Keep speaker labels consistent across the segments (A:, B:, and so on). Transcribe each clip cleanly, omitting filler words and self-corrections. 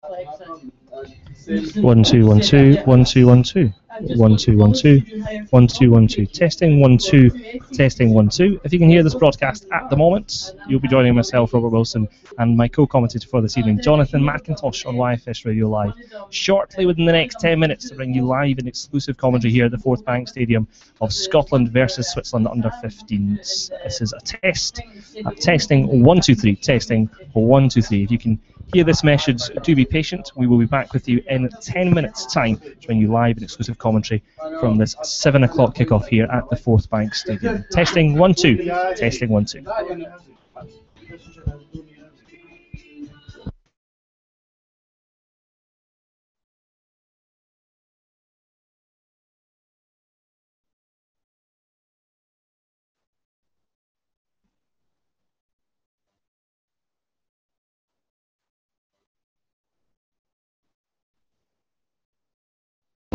A: 1 2 1 2 1 2 1 2 1 2 1 2 1 2 1 2 testing 1 2 testing 1 2. If you can hear this broadcast at the moment, you'll be joining myself, Robert Wilson, and my co-commentator for this evening, Jonathan McIntosh, on YFS Radio Live, shortly within the next 10 minutes to bring you live and exclusive commentary here at the Forthbank Stadium of Scotland versus Switzerland under 15's. This is a test. Testing 1 2 3. Testing 1 2 3. If you can hear this message, do be patient. We will be back with you in 10 minutes' time to bring you live and exclusive commentary from this 7 o'clock kickoff here at the Forthbank Stadium. Testing 1 2. Testing 1 2.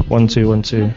A: One two one two.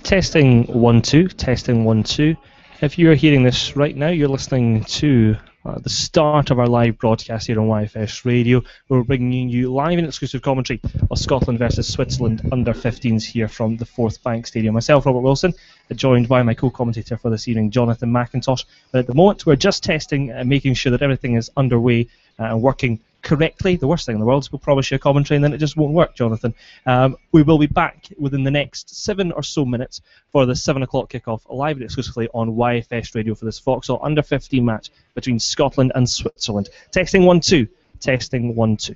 A: Testing 1 2. Testing 1 2. If you're hearing this right now, you're listening to the start of our live broadcast here on YFS Radio. We're bringing you live and exclusive commentary of Scotland versus Switzerland under 15's here from the Forthbank Stadium. Myself, Robert Wilson, joined by my co-commentator for this evening, Jonathan McIntosh. But at the moment, we're just testing and making sure that everything is underway and working correctly. The worst thing in the world is we'll promise you a commentary and then it just won't work, Jonathan. We will be back within the next 7 or so minutes for the 7 o'clock kickoff, live and exclusively on YFS Radio for this Vauxhall under 15 match between Scotland and Switzerland. Testing 1 2. Testing 1 2.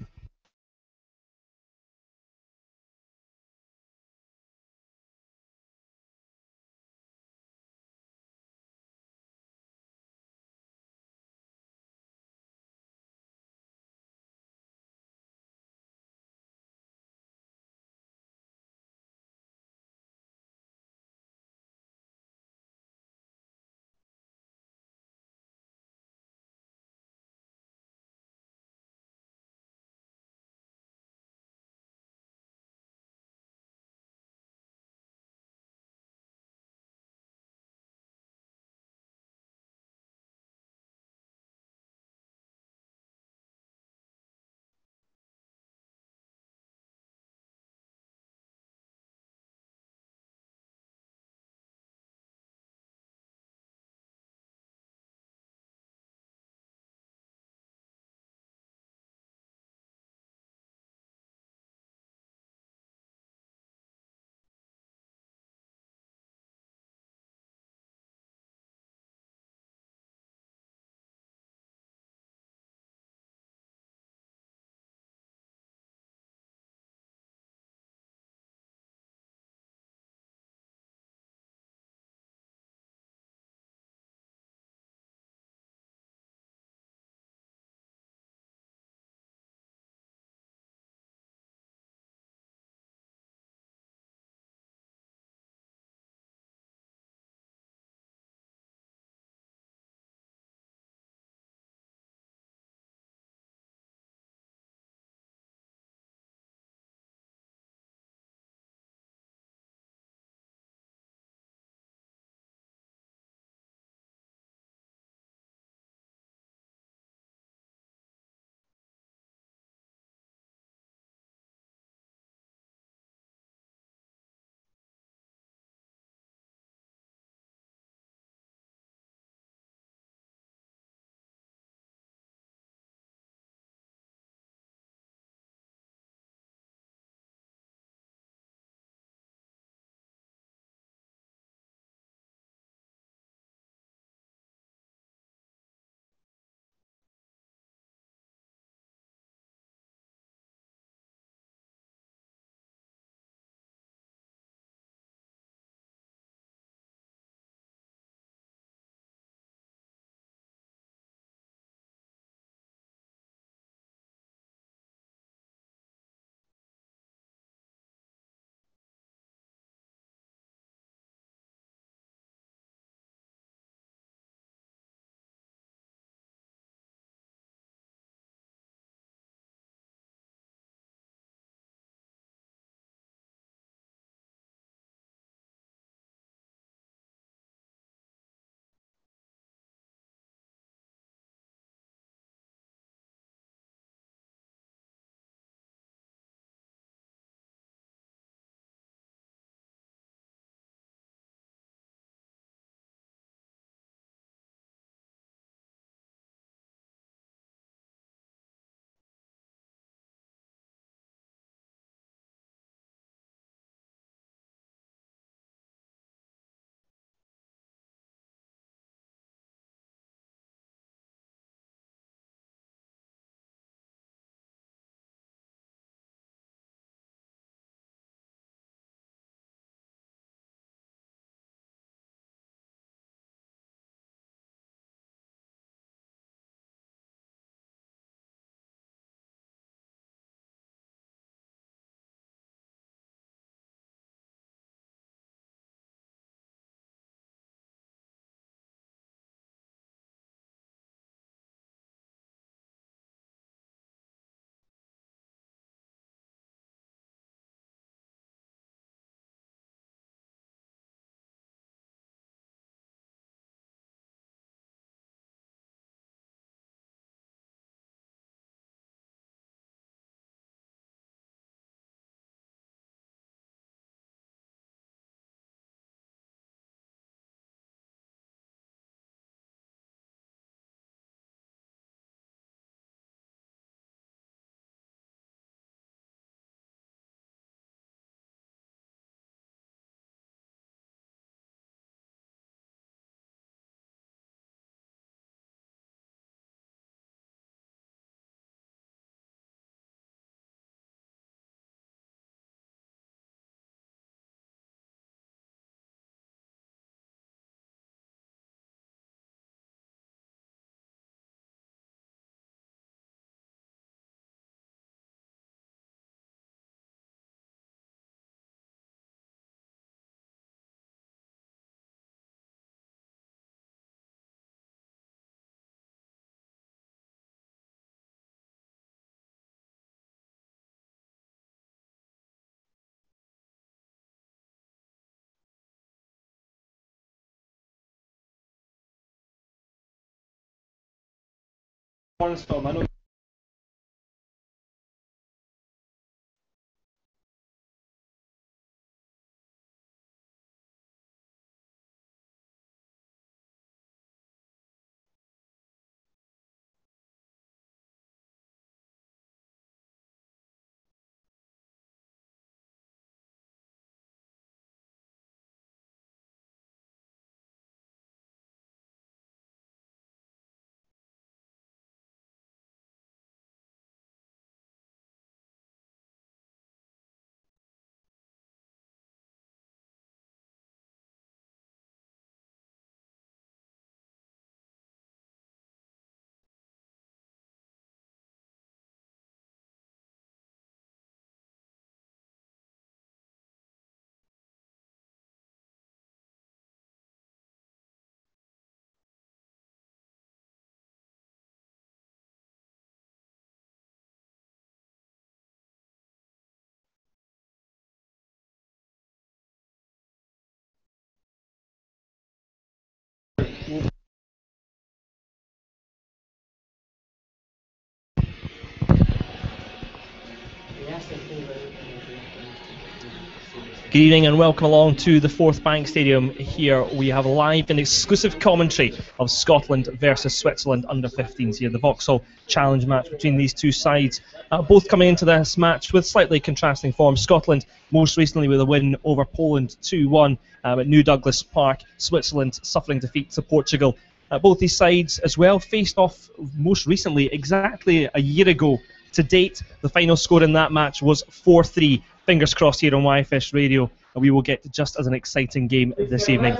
A: Good evening and welcome along to the Forthbank Stadium. Here we have live and exclusive commentary of Scotland versus Switzerland under-15s here, the Vauxhall Challenge match between these two sides. Both coming into this match with slightly contrasting form. Scotland most recently with a win over Poland 2-1 at New Douglas Park. Switzerland suffering defeat to Portugal. Both these sides as well faced off most recently exactly a year ago. To date, the final score in that match was 4-3. Fingers crossed here on YFS Radio, and we will get just as an exciting game this evening.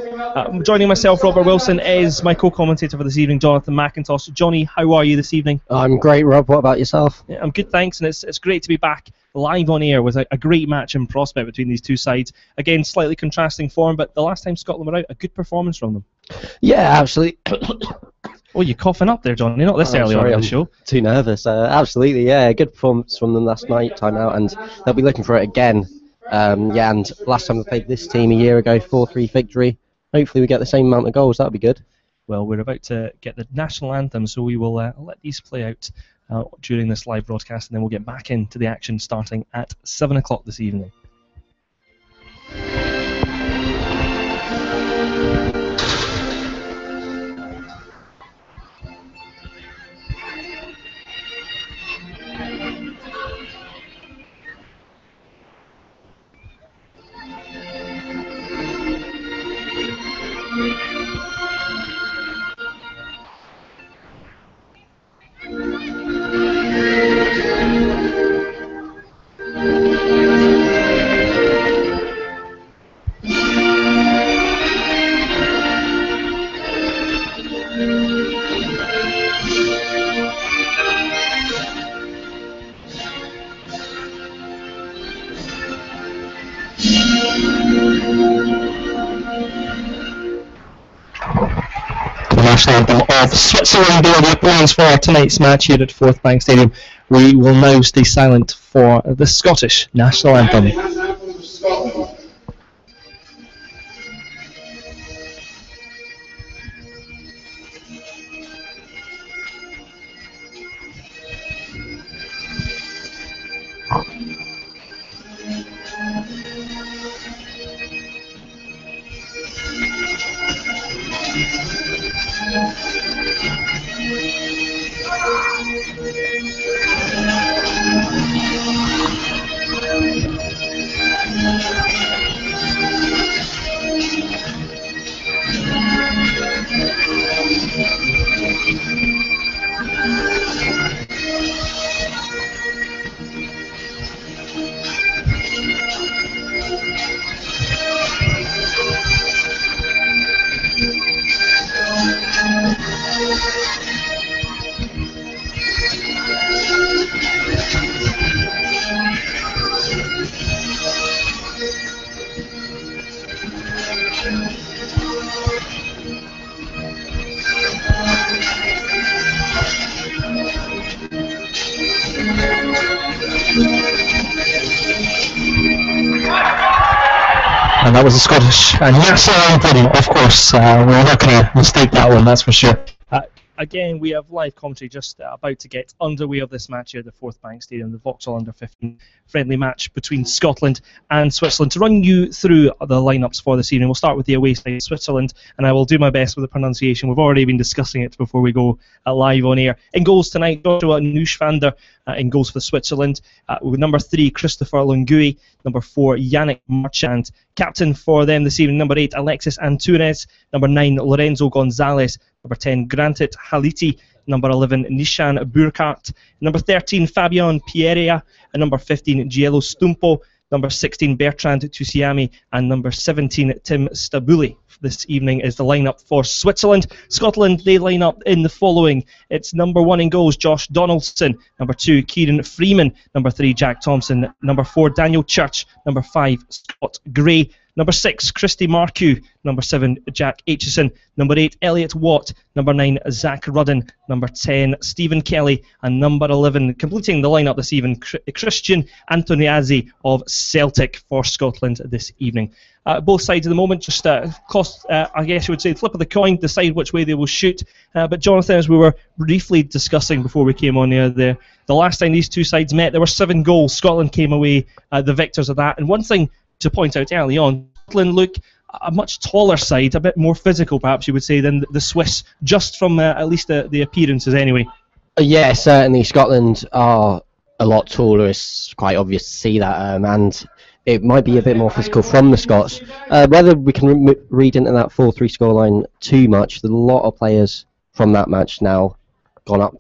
A: Joining myself, Robert Wilson, is my co-commentator for this evening, Jonathan McIntosh. Johnny, how are you this evening?
B: I'm great, Rob. What about yourself?
A: Yeah, I'm good, thanks, and it's great to be back live on air with a great match in prospect between these two sides. Again, slightly contrasting form, but the last time Scotland were out, a good performance from them.
B: Yeah, absolutely.
A: Oh, you're coughing up there, Johnny. Not this early on in the show.
B: Too nervous. Absolutely, yeah. Good performance from them last night, time out, and they'll be looking for it again. And last time they played this team a year ago, 4-3 victory. Hopefully we get the same amount of goals. That would be good.
A: Well, we're about to get the national anthem, so we will let these play out during this live broadcast, and then we'll get back into the action starting at 7 o'clock this evening. Anthem of Switzerland will be the opponents for tonight's match here at Forthbank Stadium. We will now stay silent for the Scottish national anthem. And that was the Scottish national anthem, of course. We're not going to mistake that one, that's for sure. Again, we have live commentary just about to get underway of this match here at the Forthbank Stadium, the Vauxhall Under-15 friendly match between Scotland and Switzerland. To run you through the lineups for this evening, we'll start with the away side, Switzerland, and I will do my best with the pronunciation. We've already been discussing it before we go live on air. In goals tonight, Joshua Neuschwander in goals for Switzerland. With number 3, Christopher Lungui. Number 4, Yannick Marchand. Captain for them this evening, number 8, Alexis Antunes. Number 9, Lorenzo Gonzalez. Number 10, Grantit Haliti. Number 11, Nishan Burkhardt. Number 13, Fabian Pieria. And number 15, Giello Stumpo. Number 16, Bertrand Tusiami. And number 17, Tim Stabuli. This evening is the lineup for Switzerland. Scotland, they line up in the following. It's number 1 in goals, Josh Donaldson. Number 2, Kieran Freeman. Number 3, Jack Thompson. Number 4, Daniel Church. Number 5, Scott Gray. Number 6, Christy Marcoux. Number 7, Jack Aitchison. Number 8, Elliot Watt. Number 9, Zach Rudden. Number 10, Stephen Kelly. And number 11, completing the lineup this evening, Christian Antoniazzi of Celtic for Scotland this evening. Both sides at the moment just I guess you would say, flip of the coin, decide which way they will shoot. But Jonathan, as we were briefly discussing before we came on here, the last time these two sides met, there were 7 goals. Scotland came away the victors of that. And one thing to point out early on, Scotland look a much taller side, a bit more physical perhaps you would say than the Swiss, just from at least the appearances anyway.
B: Yeah, certainly Scotland are a lot taller. It's quite obvious to see that, and it might be a bit more physical from the Scots. Whether we can read into that 4-3 scoreline too much, there's a lot of players from that match now gone up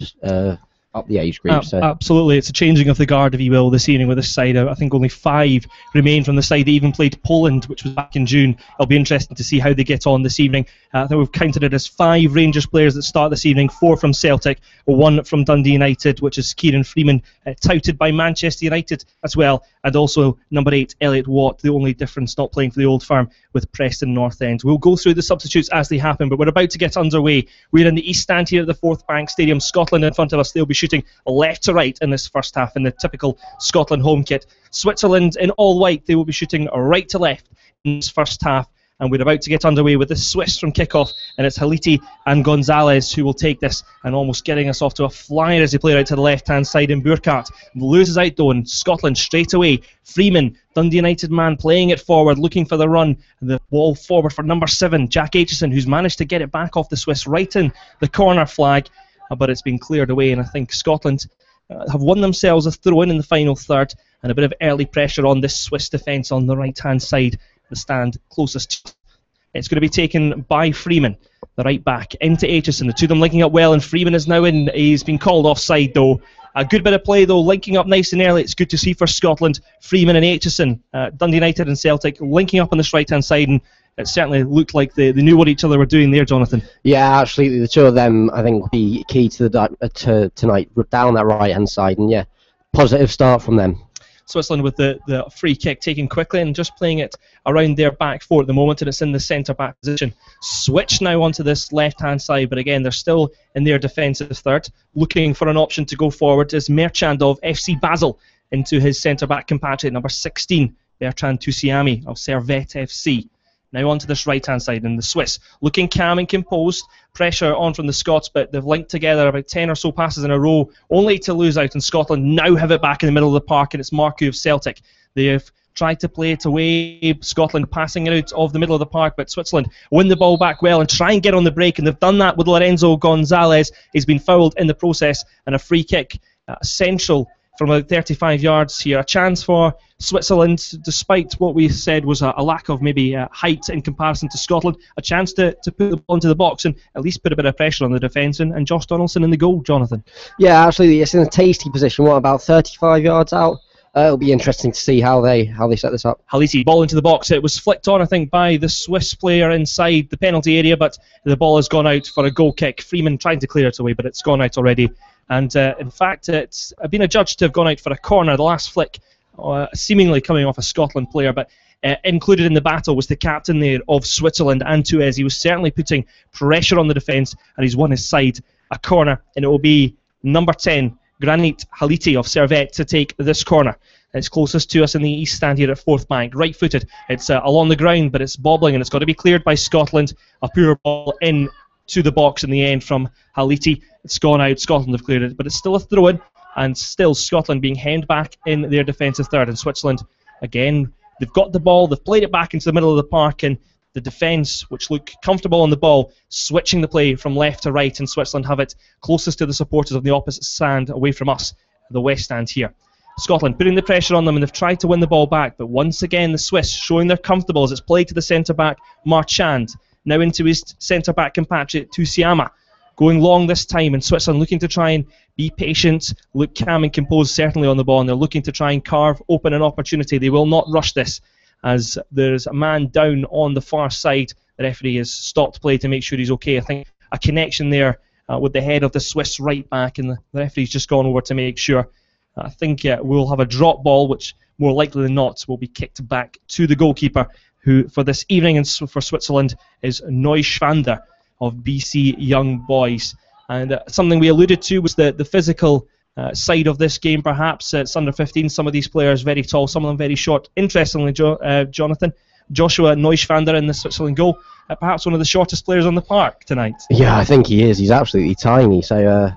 B: the age group. So.
A: Absolutely, it's a changing of the guard, if you will, this evening with this side. I think only 5 remain from the side that even played Poland, which was back in June. It'll be interesting to see how they get on this evening. I think we've counted it as 5 Rangers players that start this evening, 4 from Celtic, 1 from Dundee United, which is Kieran Freeman, touted by Manchester United as well, and also number 8, Elliot Watt, the only difference not playing for the Old Firm with Preston North End. We'll go through the substitutes as they happen, but we're about to get underway. We're in the East Stand here at the Forthbank Stadium. Scotland in front of us. They'll be shooting left to right in this first half in the typical Scotland home kit. Switzerland in all white. They will be shooting right to left in this first half. And we're about to get underway with the Swiss from kickoff, and it's Haliti and Gonzalez who will take this, and almost getting us off to a flyer as they play out to the left-hand side in Burkhardt. Loses out though, and Scotland straight away. Freeman, Dundee United man, playing it forward, looking for the run. And the ball forward for number 7, Jack Aitchison, who's managed to get it back off the Swiss right in the corner flag, but it's been cleared away, and I think Scotland have won themselves a throw-in in the final third, and a bit of early pressure on this Swiss defence on the right-hand side. The stand closest. It's going to be taken by Freeman, the right back, into Aitchison. The two of them linking up well, and Freeman is now in. He's been called offside though. A good bit of play though, linking up nice and early. It's good to see for Scotland. Freeman and Aitchison, Dundee United and Celtic, linking up on this right-hand side, and it certainly looked like they knew what each other were doing there, Jonathan.
B: Yeah, absolutely. The two of them, I think, will be key to tonight, down that right-hand side, and yeah, positive start from them.
A: Switzerland with the free kick taken quickly and just playing it around their back four at the moment, and it's in the centre-back position. Switch now onto this left-hand side, but again, they're still in their defensive third. Looking for an option to go forward is Merchand of FC Basel into his centre-back compatriot, number 16, Bertrand Tusiami of Servette FC. Now onto this right-hand side, and the Swiss looking calm and composed. Pressure on from the Scots, but they've linked together about 10 or so passes in a row, only to lose out, and Scotland now have it back in the middle of the park, and it's Marcoux of Celtic. They have tried to play it away, Scotland passing it out of the middle of the park, but Switzerland win the ball back well and try and get on the break, and they've done that with Lorenzo Gonzalez. He's been fouled in the process, and a free kick, essential from about 35 yards here. A chance for Switzerland, despite what we said was a lack of maybe height in comparison to Scotland. A chance to put the ball into the box and at least put a bit of pressure on the defence, and Josh Donaldson in the goal, Jonathan. Yeah,
B: absolutely. It's in a tasty position. What, about 35 yards out? It'll be interesting to see how they set this up.
A: Haliti, ball into the box. It was flicked on, I think, by the Swiss player inside the penalty area, but the ball has gone out for a goal kick. Freeman trying to clear it away, but it's gone out already. And in fact, it's been adjudged to have gone out for a corner. The last flick, seemingly coming off a Scotland player, but included in the battle was the captain there of Switzerland, Antunes. He was certainly putting pressure on the defence, and he's won his side a corner, and it will be number 10, Granit Haliti of Servette, to take this corner. It's closest to us in the East Stand here at Forthbank, right-footed. It's along the ground, but it's bobbling, and it's got to be cleared by Scotland. A poor ball in to the box in the end from Haliti. It's gone out. Scotland have cleared it, but it's still a throw-in, and still Scotland being hemmed back in their defensive third. And Switzerland, again, they've got the ball, they've played it back into the middle of the park, and the defence, which look comfortable on the ball, switching the play from left to right, and Switzerland have it closest to the supporters of the opposite stand, away from us, the west stand here. Scotland putting the pressure on them, and they've tried to win the ball back, but once again the Swiss showing they're comfortable as it's played to the centre-back Marchand, now into his centre-back compatriot Tusiama, going long this time, and Switzerland looking to try and be patient, look calm and composed certainly on the ball, and they're looking to try and carve open an opportunity. They will not rush this, as there's a man down on the far side. The referee has stopped play to make sure he's okay. I think a connection there with the head of the Swiss right back, and the referee's just gone over to make sure. I think we'll have a drop ball, which more likely than not will be kicked back to the goalkeeper, who for this evening and for Switzerland is Neuschwander of BC Young Boys. And something we alluded to was the physical side of this game, perhaps. It's under 15, some of these players very tall, some of them very short. Interestingly, Jonathan, Joshua Neuschwander in the Switzerland goal, perhaps one of the shortest players on the park tonight.
B: Yeah, I think he is. He's absolutely tiny. So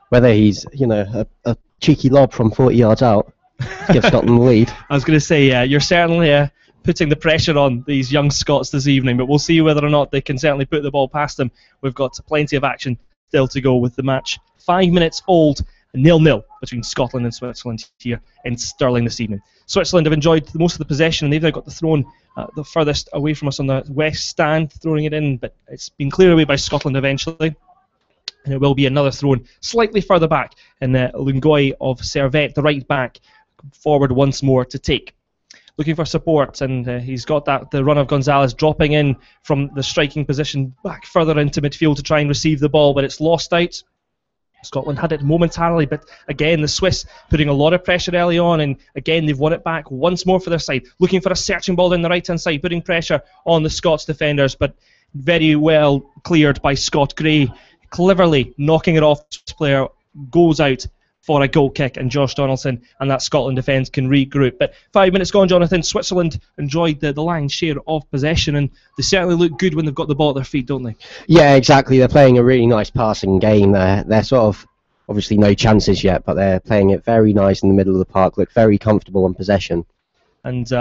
B: whether he's, a cheeky lob from 40 yards out to give Scotland the lead.
A: I was going to say, you're certainly putting the pressure on these young Scots this evening, but we'll see whether or not they can certainly put the ball past them. We've got plenty of action still to go with the match. 5 minutes old, 0-0 between Scotland and Switzerland here in Stirling this evening. Switzerland have enjoyed most of the possession, and they've now got the throw the furthest away from us on the west stand, throwing it in, but it's been cleared away by Scotland eventually. And it will be another throw-in slightly further back, and Lungoy of Servette, the right back, forward once more to take. Looking for support, and he's got the run of Gonzalez dropping in from the striking position back further into midfield to try and receive the ball, but it's lost out. Scotland had it momentarily, but again the Swiss putting a lot of pressure early on, and again they've won it back once more for their side, looking for a searching ball down the right hand side, putting pressure on the Scots defenders, but very well cleared by Scott Gray, cleverly knocking it off. This player goes out for a goal kick, and Josh Donaldson and that Scotland defence can regroup. But 5 minutes gone, Jonathan. Switzerland enjoyed the lion's share of possession, and they certainly look good when they've got the ball at their feet, don't they?
B: Yeah, exactly. They're playing a really nice passing game. They're sort of, obviously no chances yet, but they're playing it very nice in the middle of the park, look very comfortable on possession.
A: And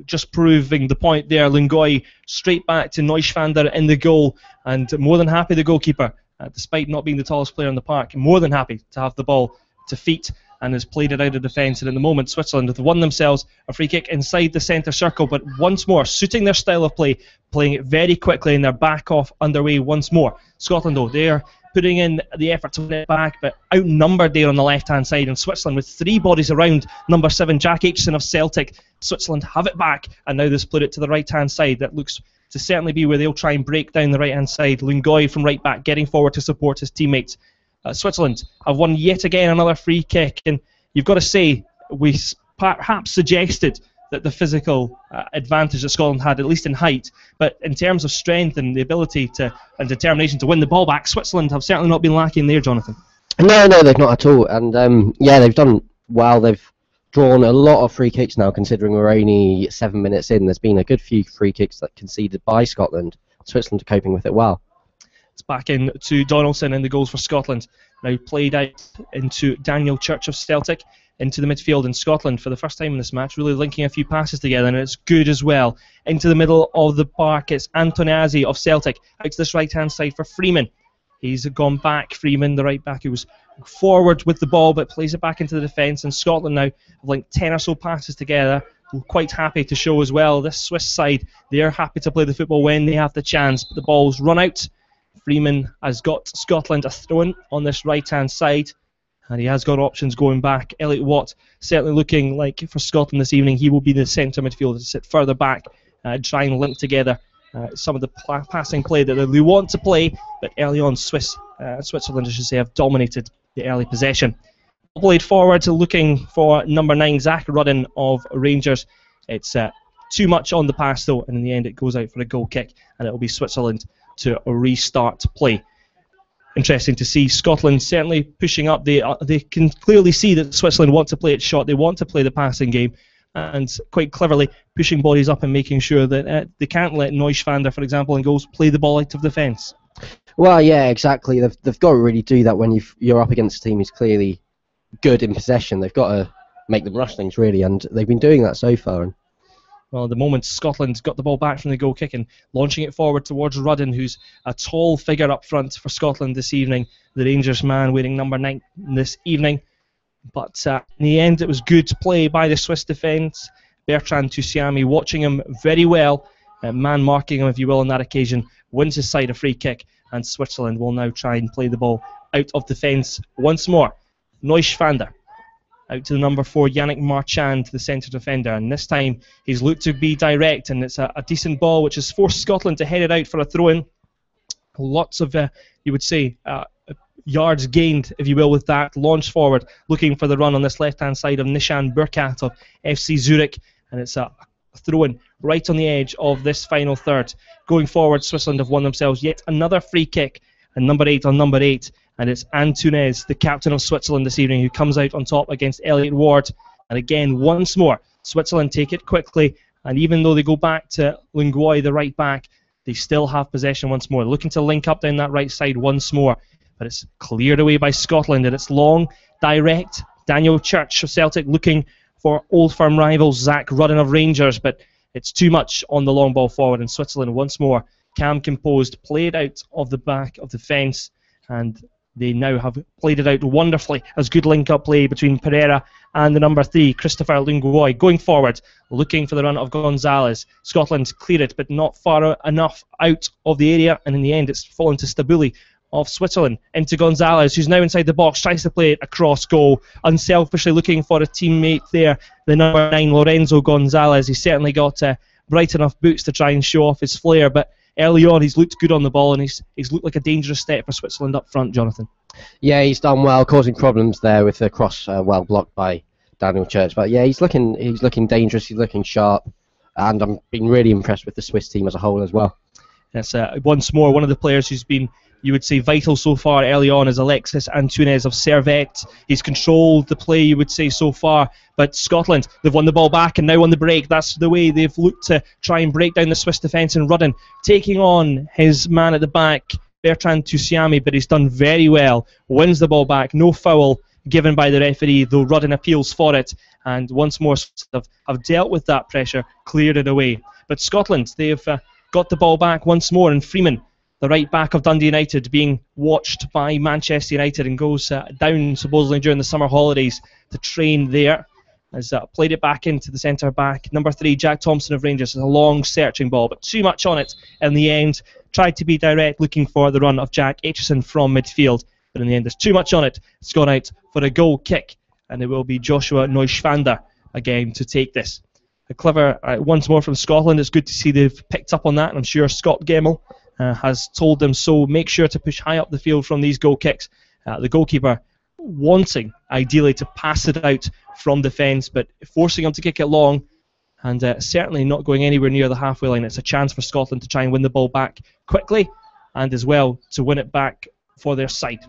A: just proving the point there, Lungoy straight back to Neuschwander in the goal, and more than happy the goalkeeper, despite not being the tallest player in the park, more than happy to have the ball to feet, and has played it out of defence. And in the moment, Switzerland have won themselves a free kick inside the centre circle, but once more suiting their style of play, playing it very quickly, and they're back off underway once more. Scotland, though, they're putting in the effort to win it back, but outnumbered there on the left hand side, and Switzerland with three bodies around number 7 Jack Aitchison of Celtic. Switzerland have it back, and now they've split it to the right hand side. That looks to certainly be where they'll try and break down the right hand side. Lungoy from right back getting forward to support his teammates. Switzerland have won yet again another free kick, and you've got to say we perhaps suggested that the physical advantage that Scotland had, at least in height, but in terms of strength and the ability and determination to win the ball back, Switzerland have certainly not been lacking there, Jonathan.
B: No, they've not at all, and yeah, they've done well. They've drawn a lot of free kicks now, considering we're only 7 minutes in. There's been a good few free kicks that conceded by Scotland. Switzerland are coping with it well.
A: It's back in to Donaldson and the goals for Scotland. Now played out into Daniel Church of Celtic, into the midfield in Scotland for the first time in this match, really linking a few passes together, and it's good as well. Into the middle of the park, it's Antoniazzi of Celtic, out to this right-hand side for Freeman. He's gone back, Freeman, the right back, who was forward with the ball, but plays it back into the defence, and Scotland now have linked 10 or so passes together. We're quite happy to show as well, this Swiss side, they're happy to play the football when they have the chance, but the ball's run out. Freeman has got Scotland a throw-in on this right-hand side, and he has got options going back. Elliot Watt certainly looking like for Scotland this evening he will be the centre midfielder to sit further back, try and link together some of the passing play that they want to play, but early on Switzerland, I should say, have dominated the early possession. Played forward, looking for number 9 Zach Rudden of Rangers. It's too much on the pass though, and in the end it goes out for a goal kick, and it will be Switzerland to restart play. Interesting to see Scotland certainly pushing up. They can clearly see that Switzerland want to play it short. They want to play the passing game, and quite cleverly pushing bodies up and making sure that they can't let Neuschwander, for example, in goals, play the ball out of defence.
B: Well, yeah, exactly. They've got to really do that when you're up against a team who's clearly good in possession. They've got to make them rush things, really, and they've been doing that so far.
A: Well, at the moment, Scotland got the ball back from the goal kick and launching it forward towards Rudden, who's a tall figure up front for Scotland this evening. The Rangers man wearing number 9 this evening. But in the end, it was good play by the Swiss defence. Bertrand Tusiami watching him very well, man marking him, if you will, on that occasion, wins his side a free kick, and Switzerland will now try and play the ball out of defence once more. Neuschwander out to the number 4, Yannick Marchand, the centre defender, and this time he's looked to be direct, and it's a decent ball which has forced Scotland to head it out for a throw-in. Lots of, you would say, yards gained, if you will, with that launch forward, looking for the run on this left-hand side of Nishan Burkhardt of FC Zurich, and it's a throw-in right on the edge of this final third. Going forward, Switzerland have won themselves yet another free kick, and number 8 on number 8, and it's Antunes, the captain of Switzerland this evening, who comes out on top against Elliot Ward. And again, once more, Switzerland take it quickly, and even though they go back to Lingwoi, the right back, they still have possession once more, looking to link up down that right side once more. But it's cleared away by Scotland, and it's long, direct. Daniel Church of Celtic looking for old firm rivals Zach Rudden of Rangers, but it's too much on the long ball forward, and Switzerland once more, calm, composed, played out of the back of the fence, and they now have played it out wonderfully as good link-up play between Pereira and the number 3, Christopher Lingwoi, going forward, looking for the run of Gonzalez. Scotland cleared it, but not far enough out of the area, and in the end it's fallen to Stabuli of Switzerland into Gonzalez, who's now inside the box, tries to play it across goal, unselfishly looking for a teammate there, the number 9, Lorenzo Gonzalez. He's certainly got bright enough boots to try and show off his flair, but early on he's looked good on the ball, and he's looked like a dangerous step for Switzerland up front, Jonathan.
B: Yeah, he's done well, causing problems there with the cross well blocked by Daniel Church. But yeah, he's looking dangerous, he's looking sharp, and I'm been really impressed with the Swiss team as a whole as well.
A: Yes, once more, one of the players who's been, you would say, vital so far early on is Alexis Antunes of Servette. He's controlled the play, you would say, so far. But Scotland, they've won the ball back, and now on the break, that's the way they've looked to try and break down the Swiss defence. And Rudden taking on his man at the back, Bertrand Tusiami, but he's done very well. Wins the ball back, no foul given by the referee, though Rudden appeals for it. And once more, have dealt with that pressure, cleared it away. But Scotland, they've got the ball back once more, and Freeman, the right back of Dundee United, being watched by Manchester United and goes down supposedly during the summer holidays to train there. Has played it back into the centre back. Number 3, Jack Thompson of Rangers, has a long searching ball, but too much on it in the end. Tried to be direct, looking for the run of Jack Aitchison from midfield, but in the end there's too much on it. It's gone out for a goal kick, and it will be Joshua Neuschwander again to take this. A clever once more from Scotland. It's good to see they've picked up on that, and I'm sure Scott Gemmell has told them so. Make sure to push high up the field from these goal kicks. The goalkeeper wanting, ideally, to pass it out from defence, but forcing him to kick it long, and certainly not going anywhere near the halfway line. It's a chance for Scotland to try and win the ball back quickly, and as well to win it back for their side.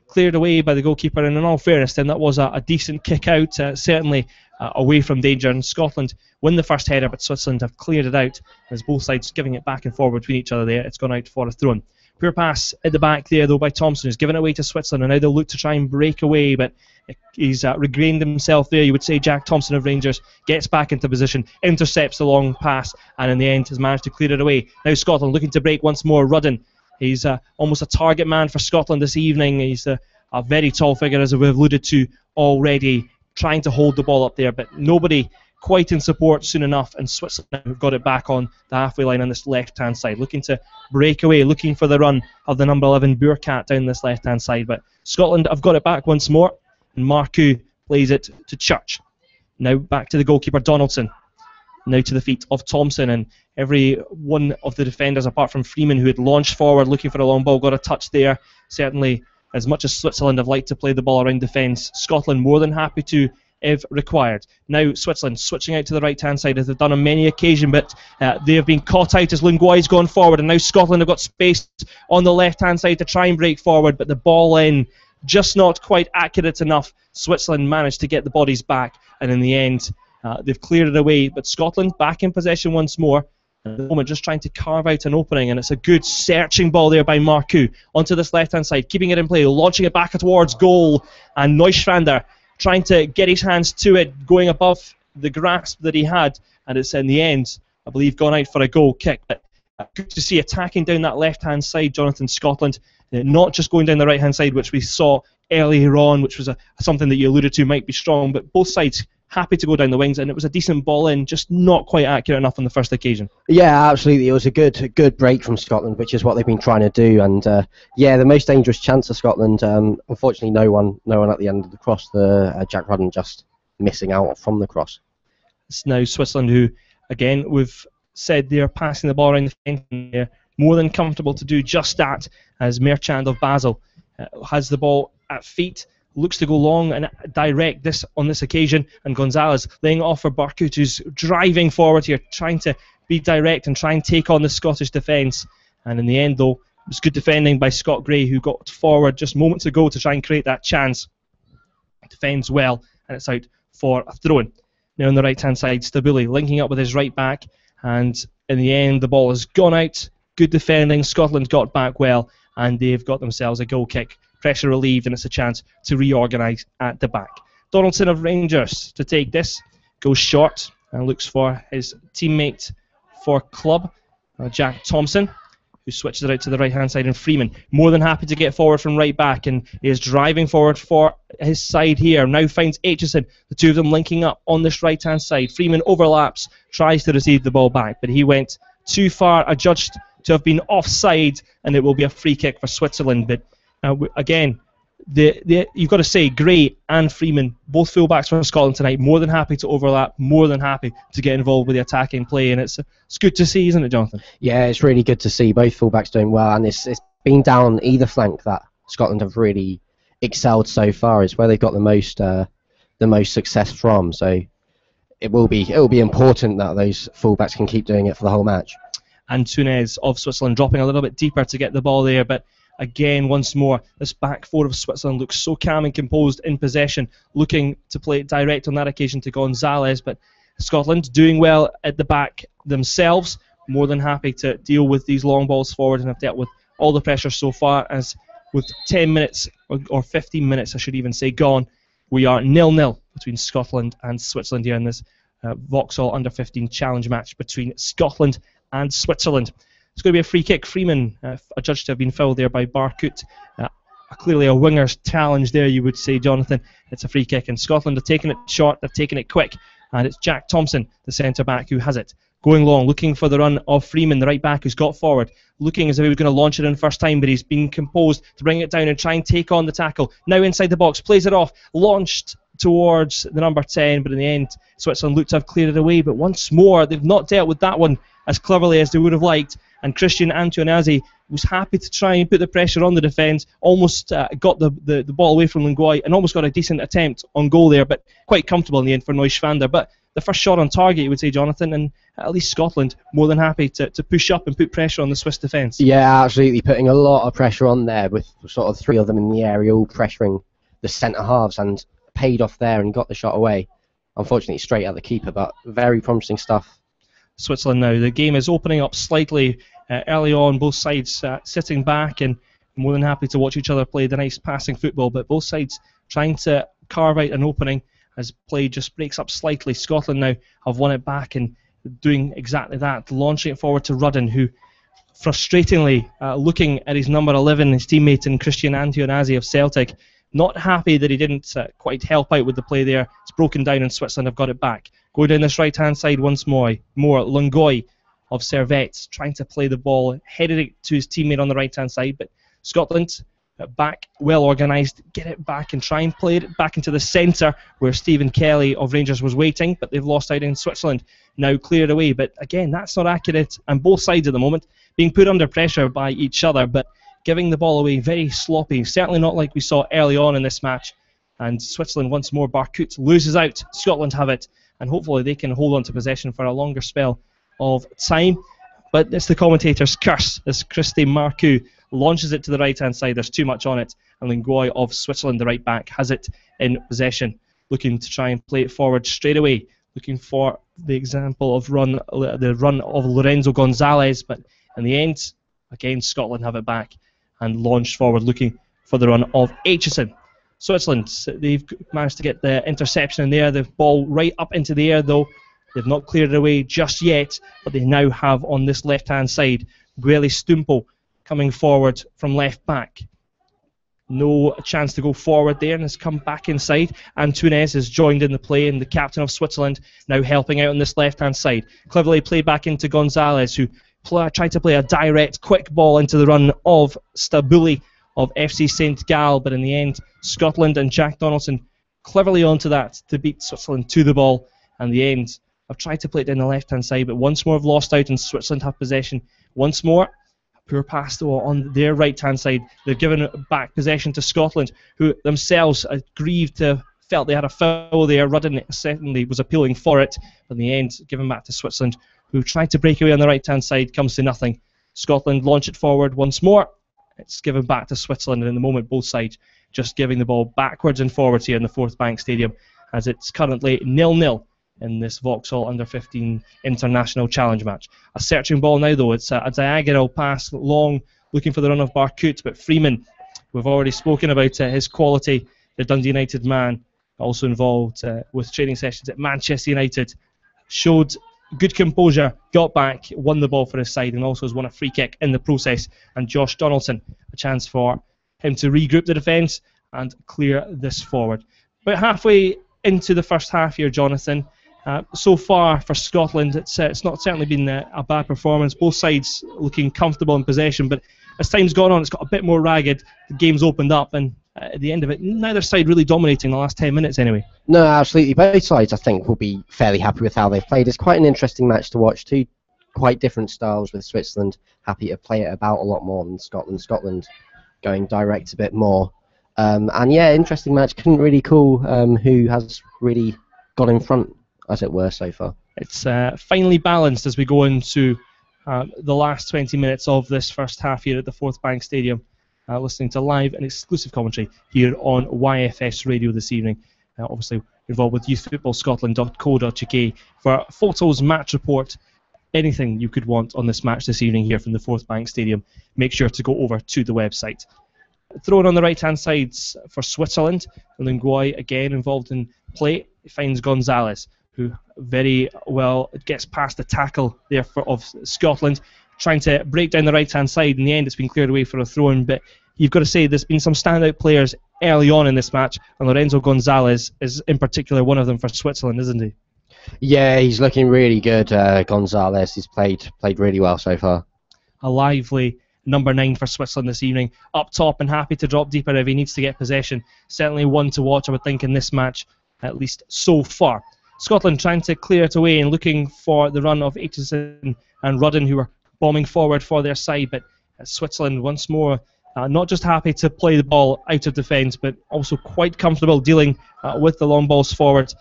A: Cleared away by the goalkeeper, and in all fairness, then that was a decent kick out, certainly away from danger, and Scotland win the first header, but Switzerland have cleared it out as both sides giving it back and forward between each other there. It's gone out for a throw-in. Poor pass at the back there, though, by Thompson, who's given it away to Switzerland, and now they'll look to try and break away, but he's regained himself there. You would say Jack Thompson of Rangers gets back into position, intercepts the long pass, and in the end has managed to clear it away. Now Scotland looking to break once more. Rudden, he's almost a target man for Scotland this evening. He's a very tall figure, as we've alluded to already, trying to hold the ball up there, but nobody quite in support soon enough, and Switzerland have got it back on the halfway line on this left-hand side, looking to break away, looking for the run of the number 11 Burkhardt down this left-hand side, but Scotland have got it back once more, and Marcoux plays it to Church. Now back to the goalkeeper Donaldson, now to the feet of Thompson, and every one of the defenders apart from Freeman, who had launched forward looking for a long ball, got a touch there. Certainly, as much as Switzerland have liked to play the ball around defence, Scotland more than happy to if required. Now Switzerland switching out to the right-hand side, as they've done on many occasions, but they have been caught out as Lingwai's gone forward, and now Scotland have got space on the left-hand side to try and break forward, but the ball in, just not quite accurate enough. Switzerland managed to get the bodies back, and in the end they've cleared it away, but Scotland back in possession once more. At the moment, just trying to carve out an opening, and it's a good searching ball there by Marcoux onto this left-hand side, keeping it in play, launching it back towards goal, and Neuschwander trying to get his hands to it, going above the grasp that he had, and it's in the end, I believe, gone out for a goal kick. But good to see attacking down that left-hand side, Jonathan, Scotland, not just going down the right-hand side, which we saw earlier on, which was something that you alluded to might be strong, but both sides happy to go down the wings, and it was a decent ball in, just not quite accurate enough on the first occasion.
B: Yeah, absolutely. It was a good break from Scotland, which is what they've been trying to do. And the most dangerous chance of Scotland. Unfortunately, no one at the end of the cross. Jack Rudden just missing out from the cross.
A: It's now Switzerland who, again, we've said they're passing the ball around the fence, and they're more than comfortable to do just that, as Merchand of Basel has the ball at feet, looks to go long and direct this on this occasion, and Gonzalez laying it off for Barkut, who's driving forward here, trying to be direct and try and take on the Scottish defence. And in the end, though, it was good defending by Scott Gray, who got forward just moments ago to try and create that chance. Defends well, and it's out for a throw-in. Now on the right-hand side, Stabuli linking up with his right back, and in the end, the ball has gone out. Good defending. Scotland got back well, and they've got themselves a goal kick. Pressure relieved, and it's a chance to reorganise at the back. Donaldson of Rangers to take this, goes short and looks for his teammate for club, Jack Thompson, who switches it out to the right-hand side, and Freeman more than happy to get forward from right back, and is driving forward for his side here. Now finds Aitchison, the two of them linking up on this right-hand side. Freeman overlaps, tries to receive the ball back, but he went too far, adjudged to have been offside, and it will be a free kick for Switzerland. But again, you've got to say, Gray and Freeman, both fullbacks for Scotland tonight, more than happy to overlap, more than happy to get involved with the attacking play, and it's good to see, isn't it, Jonathan?
B: Yeah, it's really good to see both fullbacks doing well, and it's been down either flank that Scotland have really excelled so far. It's where they've got the most success from. So it will be important that those fullbacks can keep doing it for the whole match.
A: And Túnez of Switzerland dropping a little bit deeper to get the ball there, but again, once more, this back four of Switzerland looks so calm and composed in possession, looking to play it direct on that occasion to Gonzalez, but Scotland doing well at the back themselves, more than happy to deal with these long balls forward, and have dealt with all the pressure so far, as with 10 minutes, or 15 minutes I should even say, gone, we are 0-0 between Scotland and Switzerland here in this Vauxhall Under-15 challenge match between Scotland and Switzerland. It's going to be a free kick. Freeman, adjudged to have been fouled there by Barkut. Clearly a winger's challenge there, you would say, Jonathan. It's a free kick, and Scotland have taken it short, they've taken it quick, and it's Jack Thompson, the centre-back, who has it. Going long, looking for the run of Freeman, the right-back, who's got forward, looking as if he was going to launch it in first time, but he's been composed to bring it down and try and take on the tackle. Now inside the box, plays it off, launched towards the number 10, but in the end, Switzerland looked to have cleared it away, but once more, they've not dealt with that one as cleverly as they would have liked, and Christian Antoinazzi was happy to try and put the pressure on the defence, almost got the ball away from Lingoy, and almost got a decent attempt on goal there, but quite comfortable in the end for Neuschwander. But the first shot on target, you would say, Jonathan, and at least Scotland more than happy to push up and put pressure on the Swiss defence. Yeah,
B: absolutely, putting a lot of pressure on there, with sort of three of them in the area, all pressuring the centre halves, and paid off there and got the shot away. Unfortunately, straight at the keeper, but very promising stuff.
A: Switzerland now, the game is opening up slightly early on, both sides sitting back and more than happy to watch each other play the nice passing football, but both sides trying to carve out an opening as play just breaks up slightly. Scotland now have won it back and doing exactly that, launching it forward to Rudden, who frustratingly looking at his number 11, his teammate in Christian Antoinazzi of Celtic, not happy that he didn't quite help out with the play there. It's broken down and Switzerland have got it back. Go down this right-hand side once more. Lungoy of Servette trying to play the ball, headed it to his teammate on the right-hand side, but Scotland back, well organised, get it back and try and play it back into the centre where Stephen Kelly of Rangers was waiting, but they've lost out in Switzerland, now cleared away. But again, that's not accurate, and both sides at the moment being put under pressure by each other, but giving the ball away very sloppy, certainly not like we saw early on in this match. And Switzerland once more, Barkut loses out, Scotland have it, and hopefully they can hold on to possession for a longer spell of time. But it's the commentator's curse as Christy Marcoux launches it to the right-hand side. There's too much on it, and Lingoy of Switzerland, the right-back, has it in possession, looking to try and play it forward straight away, looking for the example of the run of Lorenzo Gonzalez, but in the end, again, Scotland have it back and launched forward looking for the run of Aitchison. Switzerland, they've managed to get the interception in there, the ball right up into the air though. They've not cleared it away just yet, but they now have on this left-hand side, Gweli Stumpo coming forward from left back. No chance to go forward there and has come back inside. Antunes has joined in the play, and the captain of Switzerland now helping out on this left-hand side. Cleverly played back into Gonzalez, who tried to play a direct, quick ball into the run of Stabuli of FC St. Gall, but in the end, Scotland and Jack Donaldson cleverly onto that to beat Switzerland to the ball. And the end, I've tried to play it down the left-hand side, but once more have lost out, and Switzerland have possession. Once more, poor pass though on their right-hand side. They've given back possession to Scotland, who themselves felt they had a foul there. Rudden certainly was appealing for it, but in the end, given back to Switzerland, who tried to break away on the right-hand side, comes to nothing. Scotland launch it forward once more. It's given back to Switzerland, and in the moment, both sides just giving the ball backwards and forwards here in the Forthbank Stadium, as it's currently 0-0 in this Vauxhall Under-15 International Challenge match. A searching ball now, though. It's a diagonal pass, long, looking for the run of Barkut, but Freeman, we've already spoken about his quality, the Dundee United man, also involved with training sessions at Manchester United, showed good composure, got back, won the ball for his side, and also has won a free kick in the process. And Josh Donaldson, a chance for him to regroup the defence and clear this forward. About halfway into the first half here, Jonathan. So far for Scotland, it's not certainly been a bad performance. Both sides looking comfortable in possession, but as time's gone on, it's got a bit more ragged. The game's opened up, and at the end of it, neither side really dominating the last 10 minutes anyway. No,
B: absolutely. Both sides, I think, will be fairly happy with how they've played. It's quite an interesting match to watch. Two quite different styles, with Switzerland happy to play it about a lot more than Scotland. Scotland going direct a bit more. And yeah, interesting match. Couldn't really call who has really got in front, as it were, so far.
A: It's finely balanced as we go into the last 20 minutes of this first half here at the Forthbank Stadium, listening to live and exclusive commentary here on YFS Radio this evening. Obviously involved with youthfootballscotland.co.uk for photos, match report, anything you could want on this match this evening here from the Forthbank Stadium. Make sure to go over to the website. Thrown on the right-hand side for Switzerland, and then Ngoy again involved in play. He finds Gonzalez, who very well gets past the tackle there of Scotland, trying to break down the right-hand side. In the end, it's been cleared away for a throw-in, but you've got to say there's been some standout players early on in this match, and Lorenzo Gonzalez is in particular one of them for Switzerland, isn't he?
B: Yeah, he's looking really good, Gonzalez. He's played really well so far.
A: A lively number 9 for Switzerland this evening, up top and happy to drop deeper if he needs to get possession. Certainly one to watch, I would think, in this match, at least so far. Scotland trying to clear it away and looking for the run of Aitchison and Rudden, who are bombing forward for their side, but Switzerland once more not just happy to play the ball out of defence, but also quite comfortable dealing with the long balls forward.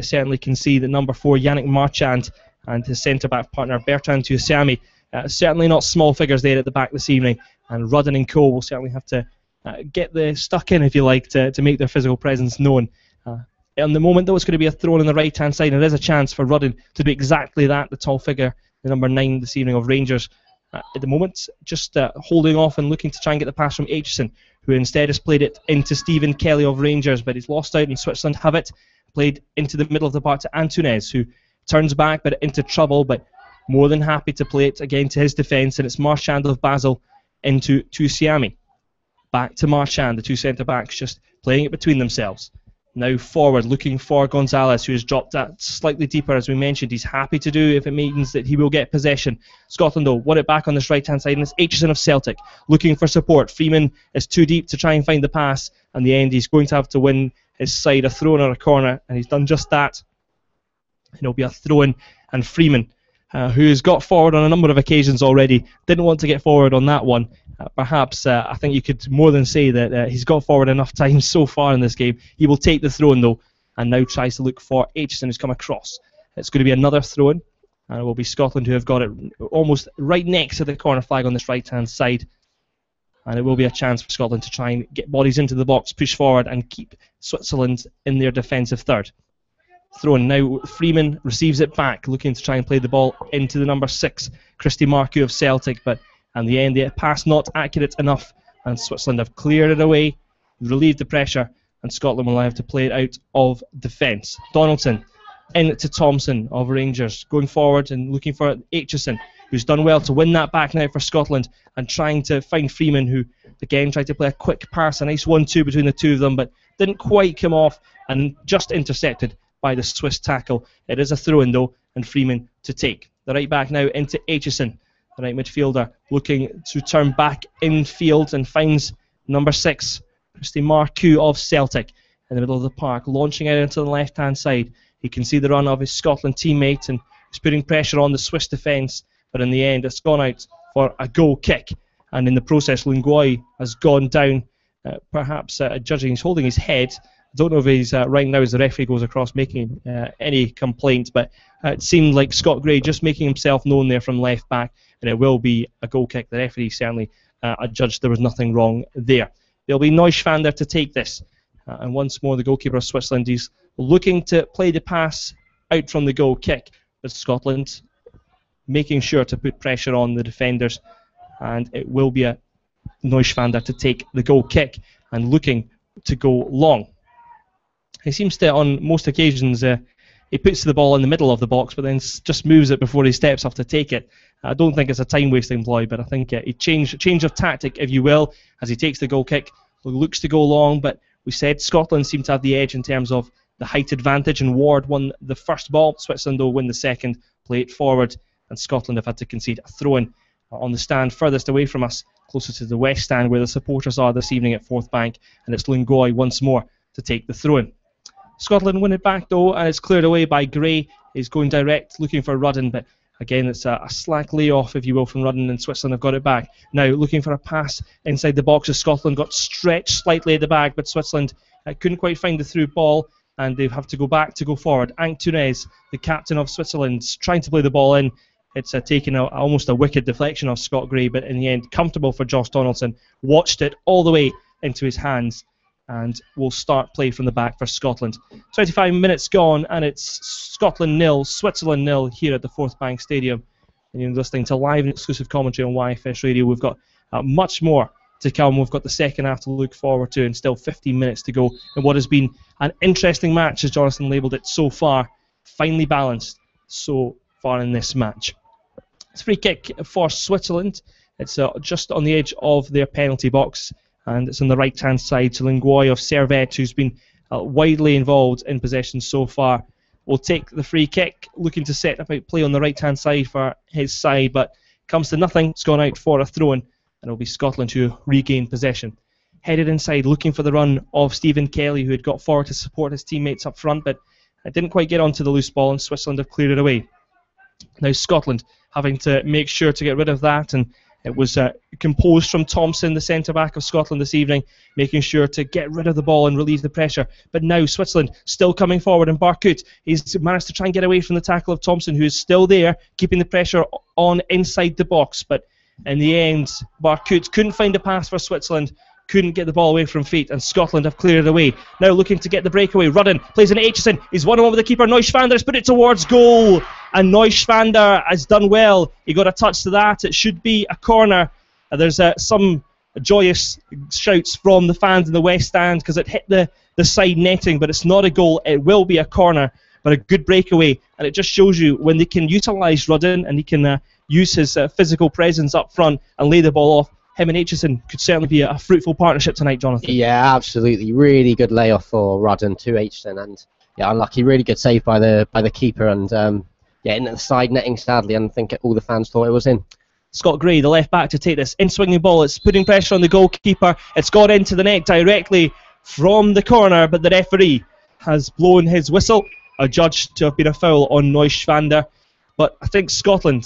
A: Certainly can see that number 4 Yannick Marchand and his centre-back partner Bertrand Tuasiami, certainly not small figures there at the back this evening, and Rudden and co will certainly have to get stuck in, if you like, to make their physical presence known. On the moment, though, it's going to be a throw on the right-hand side, and there is a chance for Rudden to do exactly that, the tall figure, the number 9 this evening of Rangers. At the moment, just holding off and looking to try and get the pass from Aitchison, who instead has played it into Stephen Kelly of Rangers, but he's lost out, and Switzerland have it. Played into the middle of the park to Antunes, who turns back but into trouble, but more than happy to play it again to his defence, and it's Marchand of Basel into Tuasiami. Back to Marchand, the two centre-backs just playing it between themselves. Now forward, looking for Gonzalez, who has dropped that slightly deeper, as we mentioned. He's happy to do if it means that he will get possession. Scotland, though, won it back on this right-hand side, and it's Aitchison of Celtic looking for support. Freeman is too deep to try and find the pass, and in the end he's going to have to win his side a throw-in or a corner, and he's done just that. And it'll be a throw-in, and Freeman, who has got forward on a number of occasions already, didn't want to get forward on that one. Perhaps I think you could more than say that he's got forward enough times so far in this game. He will take the throw-in, though, and now tries to look for Aitchison, who's come across. It's going to be another throw-in, and it will be Scotland who have got it almost right next to the corner flag on this right-hand side. And it will be a chance for Scotland to try and get bodies into the box, push forward, and keep Switzerland in their defensive third. Thrown now, Freeman receives it back, looking to try and play the ball into the number 6, Christy Marcoux of Celtic, but in the end the pass not accurate enough, and Switzerland have cleared it away, relieved the pressure, and Scotland will have to play it out of defence. Donaldson in to Thompson of Rangers, going forward and looking for Aitchison, who's done well to win that back now for Scotland, and trying to find Freeman, who again tried to play a quick pass, a nice 1-2 between the two of them, but didn't quite come off, and just intercepted by the Swiss tackle. It is a throw-in though, and Freeman to take. The right back now into Aitchison, the right midfielder, looking to turn back in field and finds number 6, Christy Marcoux of Celtic, in the middle of the park, launching out into the left-hand side. He can see the run of his Scotland teammate and is putting pressure on the Swiss defence, but in the end it's gone out for a goal kick, and in the process Lingwai has gone down, perhaps judging he's holding his head. I don't know if he's right now as the referee goes across making any complaints, but it seemed like Scott Gray just making himself known there from left back, and it will be a goal kick. The referee certainly judged there was nothing wrong there. There'll be Neuschwander to take this, and once more the goalkeeper of Switzerland is looking to play the pass out from the goal kick, but Scotland making sure to put pressure on the defenders, and it will be a Neuschwander to take the goal kick and looking to go long. He seems to, on most occasions, he puts the ball in the middle of the box, but then just moves it before he steps up to take it. I don't think it's a time-wasting ploy, but I think he change of tactic, if you will, as he takes the goal kick. Looks to go long, but we said Scotland seemed to have the edge in terms of the height advantage, and Ward won the first ball. Switzerland will win the second, play it forward, and Scotland have had to concede a throw-in on the stand furthest away from us, closer to the west stand where the supporters are this evening at Forthbank, and it's Lingwai once more to take the throw-in. Scotland win it back though, and it's cleared away by Gray. He's going direct, looking for Rudden, but again it's a slack layoff, if you will, from Rudden, and Switzerland have got it back. Now looking for a pass inside the box as Scotland got stretched slightly at the back, but Switzerland couldn't quite find the through ball, and they have to go back to go forward. Ank Tunez, the captain of Switzerland, trying to play the ball in. It's taken almost a wicked deflection of Scott Gray, but in the end comfortable for Josh Donaldson. Watched it all the way into his hands, and will start play from the back for Scotland. 25 minutes gone, and it's Scotland 0, Switzerland 0 here at the Forthbank Stadium. And you're listening to live and exclusive commentary on YFS Radio. We've got much more to come. We've got the second half to look forward to, and still 15 minutes to go in what has been an interesting match, as Jonathan labelled it so far. Finely balanced so far in this match. It's a free kick for Switzerland. It's just on the edge of their penalty box, and it's on the right-hand side to Lingwai of Servette, who's been widely involved in possession so far. Will take the free kick, looking to set about play on the right-hand side for his side, but comes to nothing. It's gone out for a throw-in, and it'll be Scotland who regain possession. Headed inside, looking for the run of Stephen Kelly, who had got forward to support his teammates up front, but didn't quite get onto the loose ball, and Switzerland have cleared it away. Now Scotland having to make sure to get rid of that, and it was composed from Thompson, the centre-back of Scotland this evening, making sure to get rid of the ball and relieve the pressure. But now Switzerland still coming forward, and Barcout, he's managed to try and get away from the tackle of Thompson, who is still there, keeping the pressure on inside the box. But in the end, Barcout couldn't find a pass for Switzerland, couldn't get the ball away from feet, and Scotland have cleared it away. Now looking to get the breakaway. Rudden plays in Aitchison. He's 1-on-1 with the keeper. Neuschwander has put it towards goal, and Neuschwander has done well. He got a touch to that. It should be a corner. There's some joyous shouts from the fans in the west stand because it hit the side netting, but it's not a goal. It will be a corner, but a good breakaway, and it just shows you when they can utilise Rudden and he can use his physical presence up front and lay the ball off. Him and Aitchison could certainly be a fruitful partnership tonight, Jonathan.
B: Yeah, absolutely. Really good layoff for Rudden to Aitchison, and yeah, unlucky. Really good save by the keeper, and yeah, into the side netting sadly, and I think all the fans thought it was in.
A: Scott Gray, the left back, to take this in-swinging ball. It's putting pressure on the goalkeeper. It's got into the net directly from the corner, but the referee has blown his whistle, adjudged to have been a foul on Neuschwander. But I think Scotland,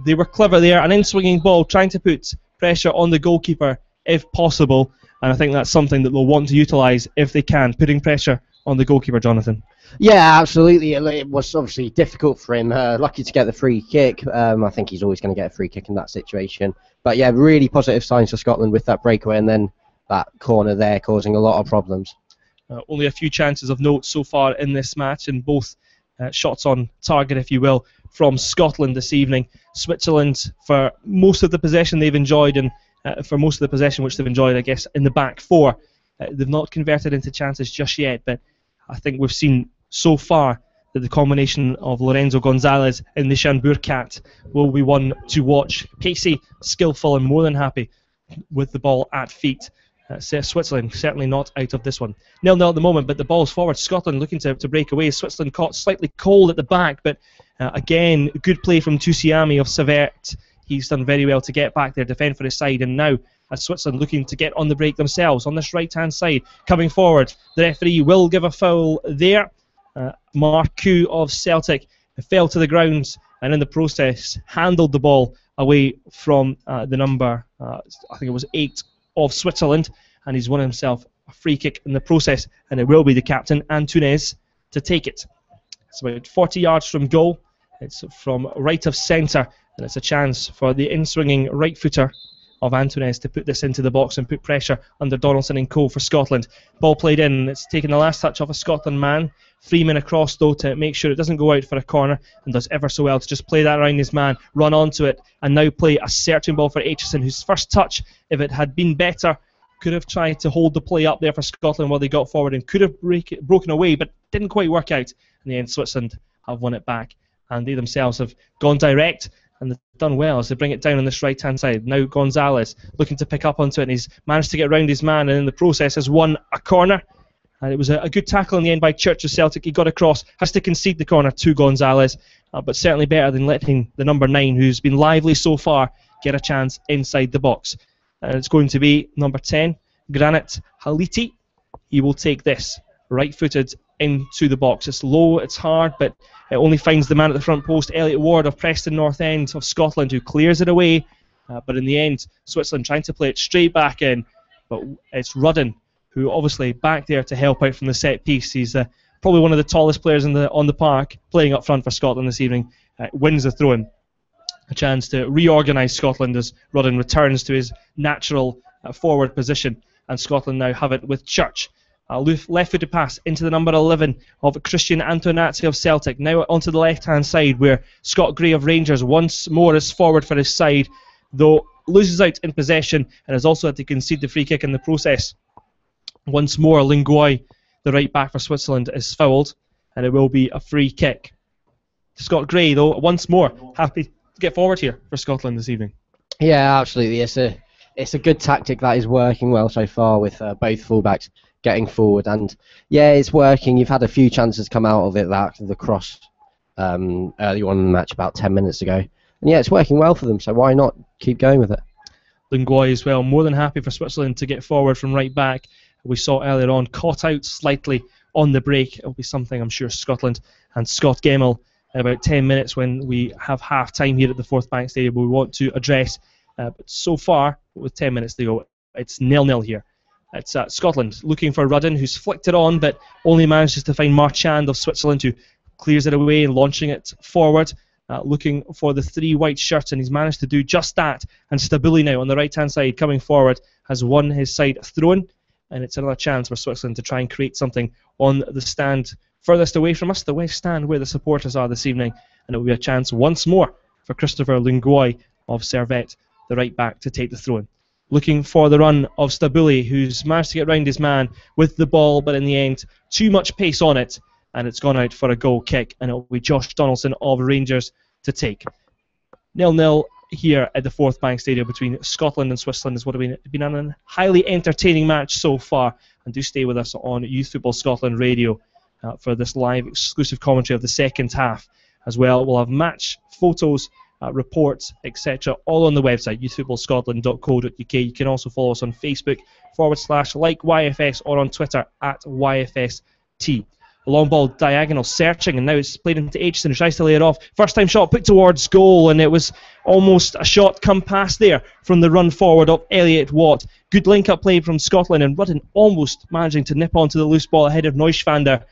A: they were clever there. An in-swinging ball, trying to put pressure on the goalkeeper if possible, and I think that's something that they'll want to utilise if they can, putting pressure on the goalkeeper, Jonathan.
B: Yeah, absolutely. It was obviously difficult for him. Lucky to get the free kick. I think he's always going to get a free kick in that situation. But yeah, really positive signs for Scotland with that breakaway, and then that corner there causing a lot of problems.
A: Only a few chances of note so far in this match, and both shots on target, if you will, from Scotland this evening. Switzerland, for most of the possession they've enjoyed, and for most of the possession which they've enjoyed, I guess, in the back four, they've not converted into chances just yet, but I think we've seen so far that the combination of Lorenzo Gonzalez and Nishan Burkhardt will be one to watch. Pacey, skillful, and more than happy with the ball at feet. Switzerland certainly not out of this one. 0-0 at the moment, but the ball's forward. Scotland looking to break away. Switzerland caught slightly cold at the back, but again, good play from Tusiami of Savert. He's done very well to get back there, defend for his side, and now Switzerland looking to get on the break themselves on this right-hand side. Coming forward, the referee will give a foul there. Marcoux of Celtic fell to the ground and in the process handled the ball away from the number, I think it was 8 of Switzerland, and he's won himself a free kick in the process, and it will be the captain, Antunes, to take it. It's about 40 yards from goal. It's from right of centre, and it's a chance for the in-swinging right footer of Antunes to put this into the box and put pressure under Donaldson and Co for Scotland. Ball played in, it's taken the last touch off a Scotland man. Freeman across though to make sure it doesn't go out for a corner, and does ever so well to just play that around his man, run onto it, and now play a searching ball for Aitchison, whose first touch, if it had been better, could have tried to hold the play up there for Scotland while they got forward and could have broken away, but didn't quite work out. In the end, Switzerland have won it back, and they themselves have gone direct, and they've done well as they bring it down on this right-hand side. Now Gonzalez looking to pick up onto it, and he's managed to get around his man, and in the process has won a corner. And it was a good tackle in the end by Church of Celtic. He got across, has to concede the corner to Gonzalez, but certainly better than letting the number 9, who's been lively so far, get a chance inside the box. And it's going to be number 10, Granit Haliti. He will take this, right-footed into the box. It's low, it's hard, but it only finds the man at the front post, Elliot Ward of Preston North End of Scotland, who clears it away. But in the end, Switzerland trying to play it straight back in, but it's Rudden, who obviously back there to help out from the set piece. He's probably one of the tallest players on the park, playing up front for Scotland this evening. Wins the throw-in. A chance to reorganise Scotland as Rudden returns to his natural forward position, and Scotland now have it with Church. Left-footed pass into the number 11 of Christian Antonazzi of Celtic. Now onto the left-hand side, where Scott Gray of Rangers once more is forward for his side, though loses out in possession and has also had to concede the free kick in the process. Once more, Lingoy, the right back for Switzerland, is fouled, and it will be a free kick. Scott Gray, though, once more happy to get forward here for Scotland this evening.
B: Yeah, absolutely. It's a good tactic that is working well so far with both fullbacks getting forward, and yeah, it's working. You've had a few chances come out of it, that the cross early on in the match about 10 minutes ago, and yeah, it's working well for them, so why not keep going with it?
A: Lingoy as well, more than happy for Switzerland to get forward from right back. We saw earlier on, caught out slightly on the break. It'll be something I'm sure Scotland and Scott Gemmell in about 10 minutes when we have half time here at the Forthbank Stadium we want to address. But so far, with 10 minutes to go, it's 0-0 here. It's Scotland looking for Rudden, who's flicked it on, but only manages to find Marchand of Switzerland, who clears it away and launching it forward. Looking for the 3 white shirts, and he's managed to do just that. And Stabili now on the right-hand side, coming forward, has won his side thrown. And it's another chance for Switzerland to try and create something on the stand furthest away from us, the west stand where the supporters are this evening. And it will be a chance once more for Christopher Lingoy of Servette, the right back, to take the throw-in. Looking for the run of Stabili, who's managed to get round his man with the ball, but in the end, too much pace on it, and it's gone out for a goal kick, and it will be Josh Donaldson of Rangers to take. 0-0 here at the Forthbank Stadium between Scotland and Switzerland is what has been a highly entertaining match so far. And do stay with us on Youth Football Scotland Radio for this live exclusive commentary of the second half as well. We'll have match photos, reports, etc. all on the website, youthfootballscotland.co.uk. You can also follow us on Facebook /like YFS or on Twitter at YFST. A long ball diagonal searching, and now it's played into Aitchison, who tries to lay it off. First time shot put towards goal, and it was almost a shot come past there from the run forward of Elliot Watt. Good link up play from Scotland, and Rudden almost managing to nip onto the loose ball ahead of Neuschwander.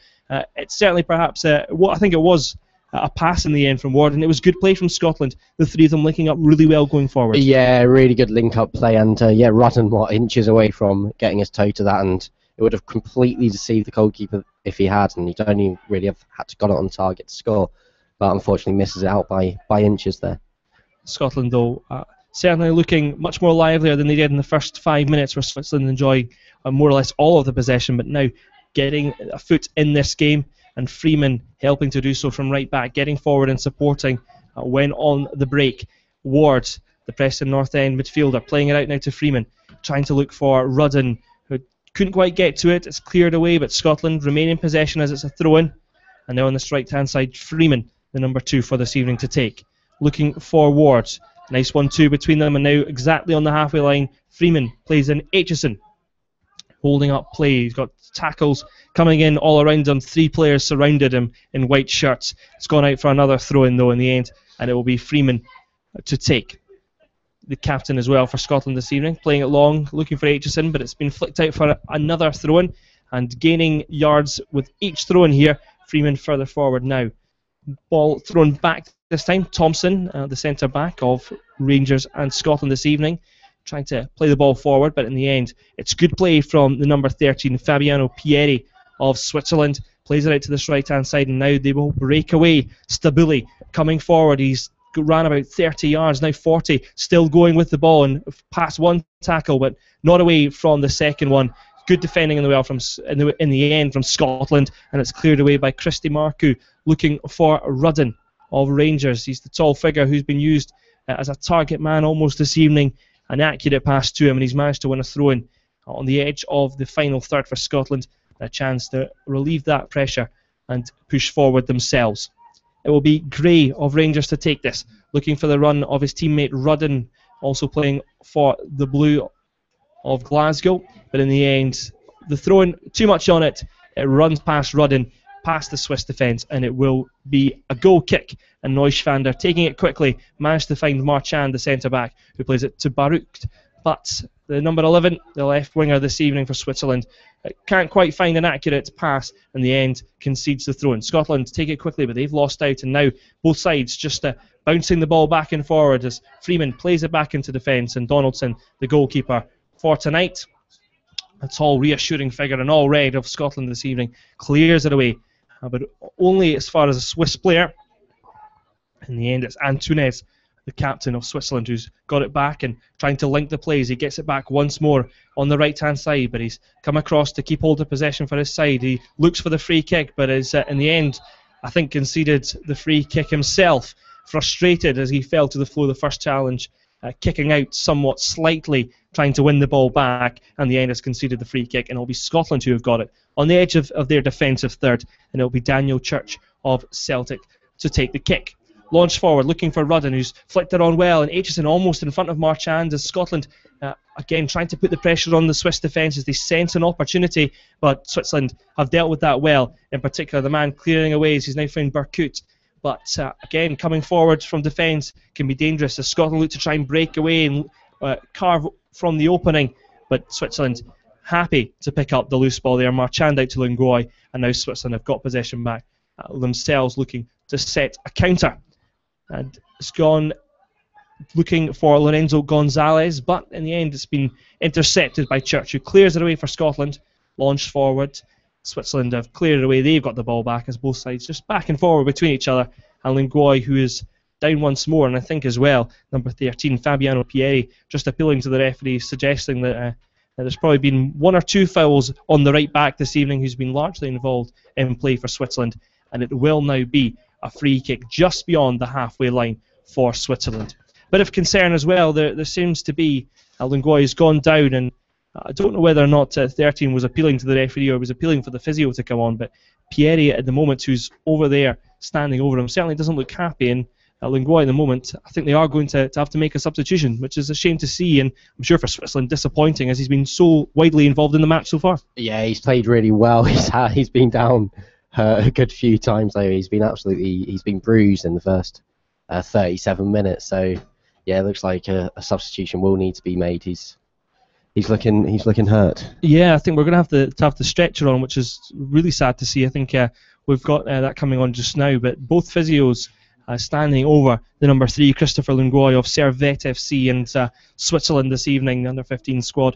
A: It's certainly perhaps what I think it was a pass in the end from Ward, and it was good play from Scotland. The three of them linking up really well going forward. Yeah,
B: really good link up play, and Rudden inches away from getting his toe to that, and it would have completely deceived the goalkeeper if he had, and he'd only really have had to got it on target to score. But unfortunately misses it out by inches there.
A: Scotland, though, certainly looking much more livelier than they did in the first 5 minutes, where Switzerland enjoying more or less all of the possession, but now getting a foot in this game, and Freeman helping to do so from right back, getting forward and supporting when on the break. Ward, the Preston North End midfielder, playing it out now to Freeman, trying to look for Rudden, who couldn't quite get to it. It's cleared away, but Scotland remain in possession as it's a throw-in. And now on this right-hand side, Freeman, the number 2 for this evening to take. Looking for Ward. Nice 1-2 between them, and now exactly on the halfway line, Freeman plays in Aitchison. Holding up play. He's got tackles coming in all around him. 3 players surrounded him in white shirts. It's gone out for another throw-in, though, in the end, and it will be Freeman to take. The captain as well for Scotland this evening, playing it long, looking for Aitchison, but it's been flicked out for another throw-in, and gaining yards with each throw-in here. Freeman further forward now. Ball thrown back this time. Thompson, the centre-back of Rangers and Scotland this evening, trying to play the ball forward, but in the end, it's good play from the number 13, Fabiano Pieri of Switzerland. Plays it out to this right-hand side, and now they will break away. Stabili coming forward. He's ran about 30 yards, now 40, still going with the ball, and past one tackle, but not away from the second one. Good defending in the end from Scotland, and it's cleared away by Christy Marcoux, looking for Rudden of Rangers. He's the tall figure who's been used as a target man almost this evening. An accurate pass to him, and he's managed to win a throw-in on the edge of the final third for Scotland. A chance to relieve that pressure and push forward themselves. It will be Gray of Rangers to take this, looking for the run of his teammate Rudden, also playing for the Blue of Glasgow. But in the end, the throw-in, too much on it. It runs past Rudden, past the Swiss defence, and it will be a goal kick. And Neuschwander, taking it quickly, managed to find Marchand, the centre-back, who plays it to Baruch. But the number 11, the left winger this evening for Switzerland, can't quite find an accurate pass. In the end, concedes the throw-in. Scotland take it quickly, but they've lost out, and now both sides just bouncing the ball back and forward as Freeman plays it back into defence, and Donaldson, the goalkeeper for tonight, a tall, reassuring figure in all red of Scotland this evening, clears it away, but only as far as a Swiss player. In the end, it's Antunes, the captain of Switzerland, who's got it back and trying to link the plays. He gets it back once more on the right-hand side, but he's come across to keep hold of possession for his side. He looks for the free kick, but is in the end, I think, conceded the free kick himself, frustrated as he fell to the floor the first challenge, kicking out somewhat slightly, trying to win the ball back, and the end has conceded the free kick, and it'll be Scotland who have got it on the edge of their defensive third, and it'll be Daniel Church of Celtic to take the kick. Launch forward, looking for Rudden, who's flicked it on well, and Aitchison almost in front of Marchand as Scotland, again, trying to put the pressure on the Swiss defence as they sense an opportunity, but Switzerland have dealt with that well. In particular, the man clearing away as he's now found Berkut. But again, coming forward from defence can be dangerous as Scotland look to try and break away and carve from the opening, but Switzerland happy to pick up the loose ball there. Marchand out to Lungoy, and now Switzerland have got possession back themselves, looking to set a counter. And it's gone looking for Lorenzo Gonzalez, but in the end it's been intercepted by Church, who clears it away for Scotland. Launched forward. Switzerland have cleared it away. They've got the ball back as both sides just back and forward between each other. And Lungoy, who is down once more, and I think as well, number 13, Fabiano Pieri, just appealing to the referee, suggesting that there's probably been 1 or 2 fouls on the right back this evening, who's been largely involved in play for Switzerland. And it will now be a free kick just beyond the halfway line for Switzerland. Bit of concern as well, there seems to be, Lungoy has gone down, and I don't know whether or not 13 was appealing to the referee or was appealing for the physio to come on, but Pieri at the moment, who's over there standing over him, certainly doesn't look happy, and Lungoy at the moment, I think they are going to have to make a substitution, which is a shame to see, and I'm sure for Switzerland disappointing as he's been so widely involved in the match so far. Yeah,
B: he's played really well. He's been down a good few times though. He's been bruised in the first 37 minutes. So yeah, it looks like a substitution will need to be made. He's looking hurt.
A: Yeah, I think we're going to have the stretcher on, which is really sad to see. I think we've got that coming on just now. But both physios standing over the number 3, Christopher Lungoy of Servette FC, and Switzerland this evening, the under 15 squad.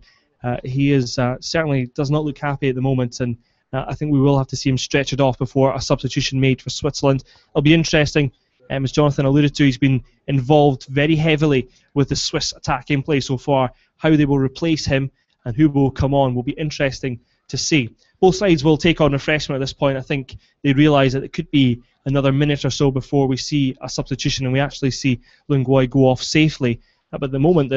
A: He is certainly does not look happy at the moment, and I think we will have to see him stretchered off before a substitution made for Switzerland. It'll be interesting. As Jonathan alluded to, he's been involved very heavily with the Swiss attacking play so far. How they will replace him and who will come on will be interesting to see. Both sides will take on refreshment at this point. I think they realise that it could be another minute or so before we see a substitution and we actually see Lungoy go off safely. But at the moment,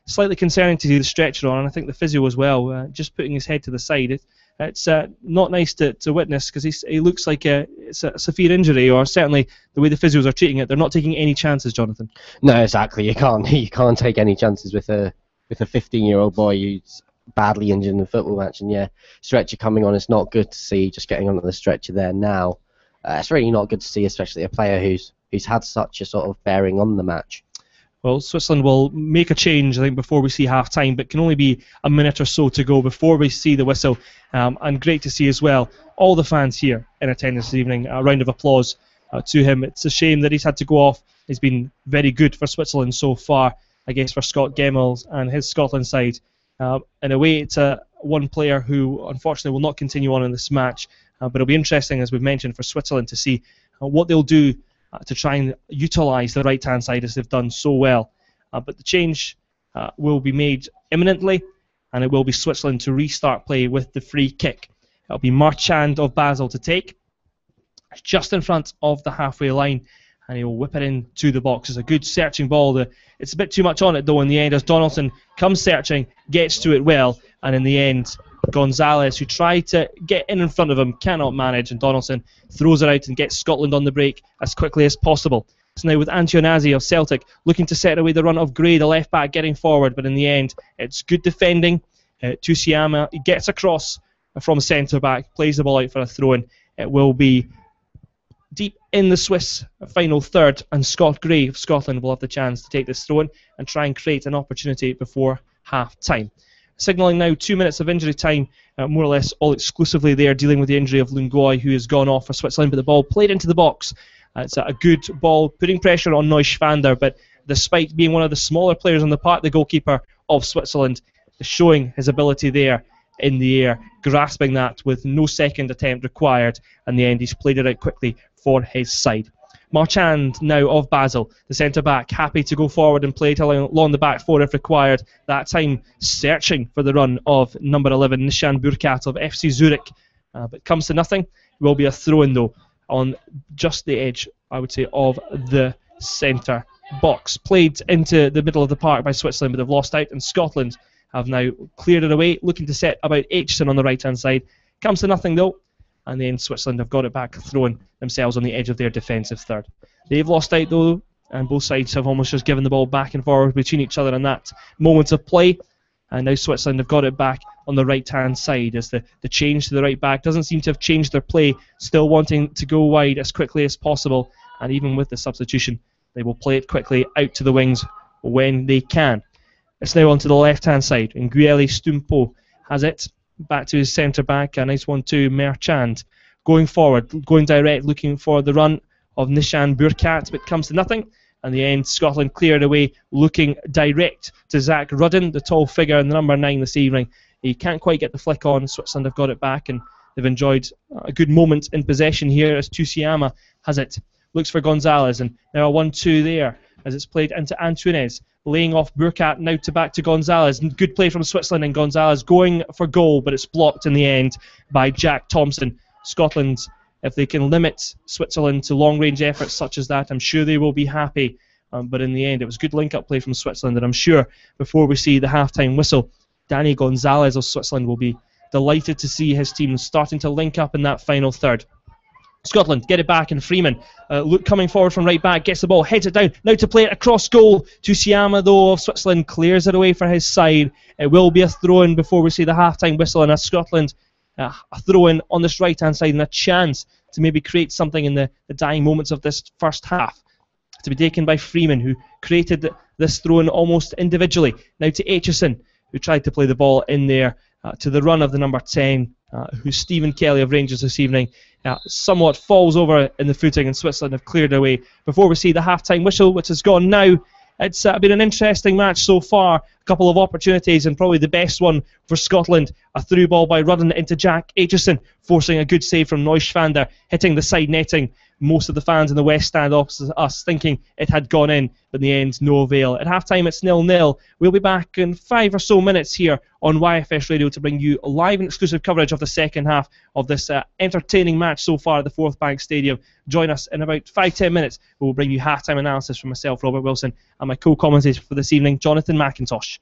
A: slightly concerning to see the stretcher on, and I think the physio as well, just putting his head to the side. It's not nice to witness, because he looks like it's a severe injury, or certainly the way the physios are treating it, they're not taking any chances, Jonathan.
B: No, exactly. You can't take any chances with a 15-year-old boy who's badly injured in a football match. And yeah, stretcher coming on, it's not good to see. Just getting onto the stretcher there now, it's really not good to see, especially a player who's had such a sort of bearing on the match.
A: Well, Switzerland will make a change, I think, before we see half-time, but can only be a minute or so to go before we see the whistle. And great to see as well all the fans here in attendance this evening. A round of applause to him. It's a shame that he's had to go off. He's been very good for Switzerland so far, I guess, for Scott Gemmels and his Scotland side. In a way, it's one player who, unfortunately, will not continue on in this match. But it'll be interesting, as we've mentioned, for Switzerland to see what they'll do to try and utilise the right-hand side as they've done so well. But the change will be made imminently, and it will be Switzerland to restart play with the free kick. It'll be Marchand of Basel to take, just in front of the halfway line, and he'll whip it into the box. It's a good searching ball. It's a bit too much on it, though, in the end, as Donaldson comes searching, gets to it well, and in the end, Gonzalez, who tried to get in front of him, cannot manage, and Donaldson throws it out and gets Scotland on the break as quickly as possible. So now with Antionazzi of Celtic looking to set away the run of Gray, the left back, getting forward, but in the end it's good defending. Tusiyama gets across from centre back, plays the ball out for a throw-in. It will be deep in the Swiss final third, and Scott Gray of Scotland will have the chance to take this throw-in and try and create an opportunity before half-time. Signalling now 2 minutes of injury time, more or less all exclusively there, dealing with the injury of Lungoy, who has gone off for Switzerland, but the ball played into the box. It's a good ball, putting pressure on Neuschwander, but despite being one of the smaller players on the part, the goalkeeper of Switzerland is showing his ability there in the air, grasping that with no second attempt required. In the end, he's played it out quickly for his side. Marchand now of Basel, the centre-back, happy to go forward and play it along the back four if required. That time searching for the run of number 11, Nishan Burkhardt of FC Zurich. But comes to nothing. It will be a throw-in, though, on just the edge, I would say, of the centre box. Played into the middle of the park by Switzerland, but they've lost out, and Scotland have now cleared it away, looking to set about Aitchison on the right-hand side. Comes to nothing, though. And then Switzerland have got it back, throwing themselves on the edge of their defensive third. They've lost out, though, and both sides have almost just given the ball back and forward between each other in that moment of play. And now Switzerland have got it back on the right-hand side, as the change to the right back doesn't seem to have changed their play, still wanting to go wide as quickly as possible. And even with the substitution, they will play it quickly out to the wings when they can. It's now on to the left-hand side, and Nguyen Stumpo has it. Back to his centre-back, a nice one to Marchand. Going forward, going direct, looking for the run of Nishan Burkhardt, but comes to nothing. In the end, Scotland cleared away, looking direct to Zach Rudden, the tall figure in the number 9 this evening. He can't quite get the flick on. Switzerland have got it back, and they've enjoyed a good moment in possession here as Tusiyama has it. Looks for Gonzalez, and now a 1-2 there as it's played into Antunes. Laying off Burkhardt, now back to Gonzalez. Good play from Switzerland, and Gonzalez going for goal, but it's blocked in the end by Jack Thompson. Scotland, if they can limit Switzerland to long-range efforts such as that, I'm sure they will be happy. But in the end, it was good link-up play from Switzerland, and I'm sure before we see the half-time whistle, Danny Gonzalez of Switzerland will be delighted to see his team starting to link up in that final third. Scotland get it back, and Freeman coming forward from right back, gets the ball, heads it down, now to play it across goal. Tusiyama, though, of Switzerland clears it away for his side. It will be a throw-in before we see the half-time whistle, and a Scotland a throw-in on this right-hand side, and a chance to maybe create something in the dying moments of this first half. To be taken by Freeman, who created this throw-in almost individually. Now to Aitchison, who tried to play the ball in there to the run of the number 10, who's Stephen Kelly of Rangers this evening. Somewhat falls over in the footing, and Switzerland have cleared away before we see the half-time whistle, which has gone now. It's been an interesting match so far. A couple of opportunities, and probably the best one for Scotland. A through ball by Rudden into Jack Aitchison, forcing a good save from Neuschwander, hitting the side netting. Most of the fans in the West Stand opposite us thinking it had gone in, but in the end, no avail. At half-time, it's 0-0. We'll be back in 5 or so minutes here on YFS Radio to bring you live and exclusive coverage of the second half of this entertaining match so far at the Forthbank Stadium. Join us in about 5-10 minutes. We'll bring you half-time analysis from myself, Robert Wilson, and my co-commentator for this evening, Jonathan McIntosh.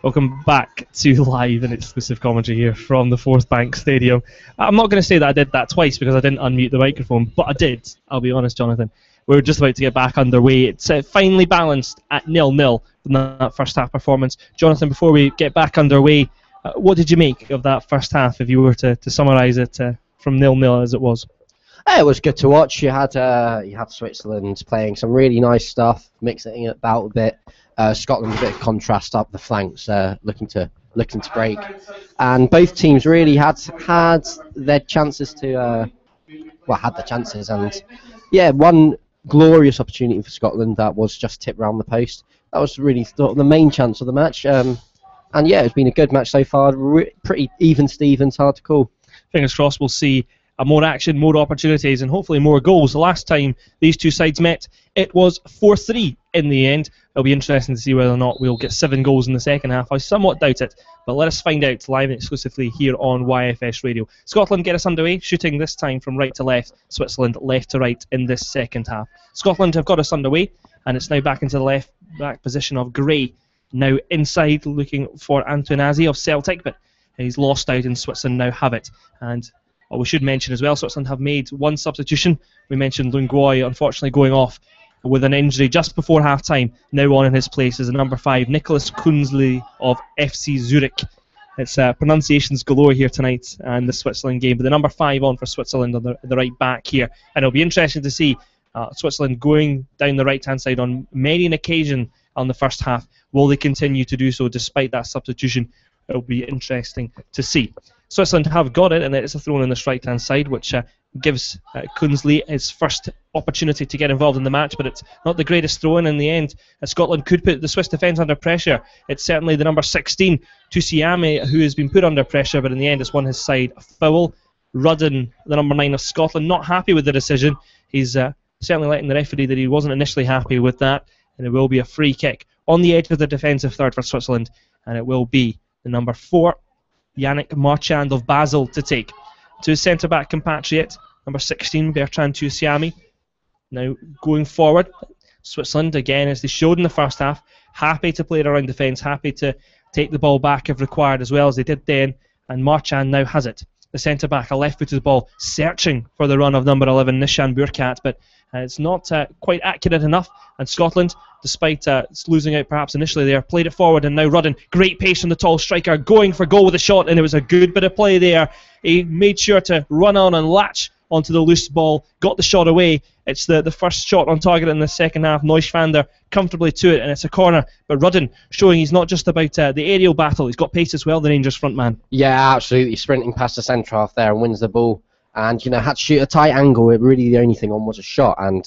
A: Welcome back to live and exclusive commentary here from the Forthbank Stadium. I'm not going to say that I did that twice because I didn't unmute the microphone, but I did. I'll be honest, Jonathan. We're just about to get back underway. It's finally balanced at 0-0 from that first half performance. Jonathan, before we get back underway, what did you make of that first half if you were to summarise it from 0-0 as it was?
B: It was good to watch. You had Switzerland playing some really nice stuff, mixing it about a bit. Scotland a bit of contrast up the flanks, looking to break, and both teams really had their chances to had the chances, and one glorious opportunity for Scotland that was just tipped round the post. That was really the main chance of the match, and it's been a good match so far. Pretty even Stevens, hard to call.
A: Fingers crossed we'll see more action, more opportunities, and hopefully more goals. The last time these two sides met, it was 4-3 in the end. It'll be interesting to see whether or not we'll get 7 goals in the second half. I somewhat doubt it, but let us find out live and exclusively here on YFS Radio. Scotland get us underway, shooting this time from right to left, Switzerland left to right in this second half. Scotland have got us underway, and it's now back into the left back position of Gray. Now inside looking for Antonazi of Celtic, but he's lost out and Switzerland now have it. And we should mention as well, Switzerland have made one substitution. We mentioned Lungoy unfortunately going off with an injury just before half-time. Now on in his place is the number 5, Nicholas Kunzli of FC Zurich. It's pronunciations galore here tonight and the Switzerland game, but the number 5 on for Switzerland on the right back here. And it'll be interesting to see Switzerland going down the right-hand side on many an occasion on the first half. Will they continue to do so despite that substitution? It'll be interesting to see. Switzerland have got it, and it's a throw on this right-hand side, which gives Kunzli his first opportunity to get involved in the match, but it's not the greatest throw-in in the end. Scotland could put the Swiss defence under pressure. It's certainly the number 16, Tusiame, who has been put under pressure, but in the end it's won his side a foul. Rudden, the number 9 of Scotland, not happy with the decision. He's certainly letting the referee that he wasn't initially happy with that, and it will be a free kick on the edge of the defensive third for Switzerland, and it will be the number 4, Yannick Marchand of Basel, to take. To his centre-back compatriot, number 16, Bertrand Tusiame. Now going forward, Switzerland, again, as they showed in the first half, happy to play it around defence, happy to take the ball back if required, as well as they did then, and Marchand now has it. The centre-back, a left-footed ball, searching for the run of number 11, Nishan Burkhardt, but it's not quite accurate enough, and Scotland, despite losing out perhaps initially there, played it forward, and now Rudden, great pace from the tall striker, going for goal with a shot, and it was a good bit of play there. He made sure to run on and latch onto the loose ball, got the shot away. It's the first shot on target in the second half. Neuschwander comfortably to it, and it's a corner. But Rudden showing he's not just about the aerial battle, he's got pace as well, the Rangers front man. Yeah, absolutely, sprinting past the centre half there and wins the ball. And, had to shoot a tight angle. It really, the only thing on was a shot. And,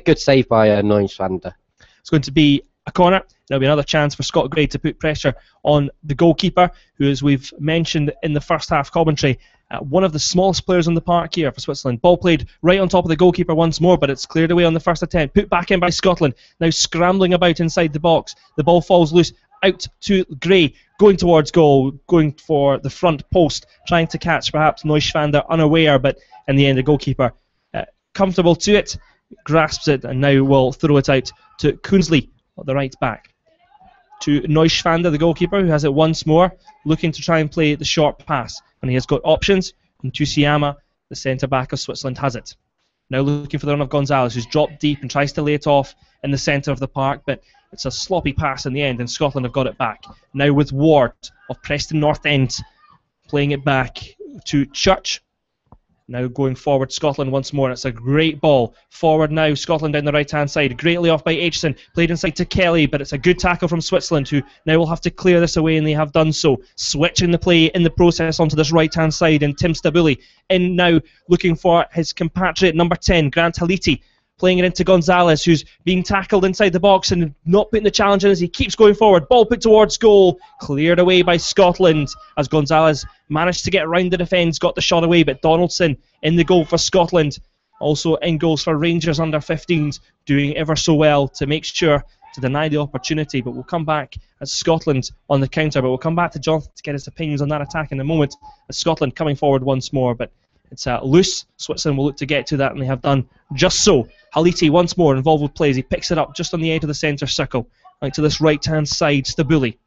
A: good save by Neuschwander. It's going to be a corner. There'll be another chance for Scott Gray to put pressure on the goalkeeper, who, as we've mentioned in the first half commentary, one of the smallest players on the park here for Switzerland. Ball played right on top of the goalkeeper once more, but it's cleared away on the first attempt. Put back in by Scotland. Now scrambling about inside the box. The ball falls loose. Out to Gray, going towards goal, going for the front post, trying to catch perhaps Neuschwander unaware, but in the end the goalkeeper comfortable to it, grasps it, and now will throw it out to Kunzli at the right back. To Neuschwander, the goalkeeper, who has it once more, looking to try and play the short pass, and he has got options, and Tusiama, the centre-back of Switzerland, has it. Now looking for the run of Gonzalez, who's dropped deep and tries to lay it off in the centre of the park, but it's a sloppy pass in the end, and Scotland have got it back. Now with Ward of Preston North End playing it back to Church. Now going forward, Scotland once more. It's a great ball. Forward now, Scotland down the right-hand side. Greatly off by Aitchison. Played inside to Kelly, but it's a good tackle from Switzerland, who now will have to clear this away, and they have done so. Switching the play in the process onto this right-hand side, and Tim Stabuli in now, looking for his compatriot, number 10, Grant Haliti. Playing it into Gonzalez, who's being tackled inside the box and not putting the challenge in as he keeps going forward. Ball put towards goal, cleared away by Scotland as Gonzalez managed to get around the defence, got the shot away, but Donaldson in the goal for Scotland. Also in goals for Rangers under 15s, doing ever so well to make sure to deny the opportunity. But we'll come back as Scotland on the counter, but we'll come back to Jonathan to get his opinions on that attack in a moment, as Scotland coming forward once more, but it's loose. Switzerland will look to get to that, and they have done just so. Haliti once more involved with plays. He picks it up just on the edge of the centre circle, like to this right-hand side. Stabuli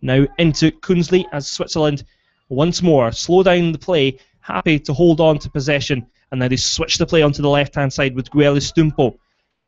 A: Now into Kunzli as Switzerland once more slow down the play, happy to hold on to possession, and now they switch the play onto the left-hand side with Gueli Stumpo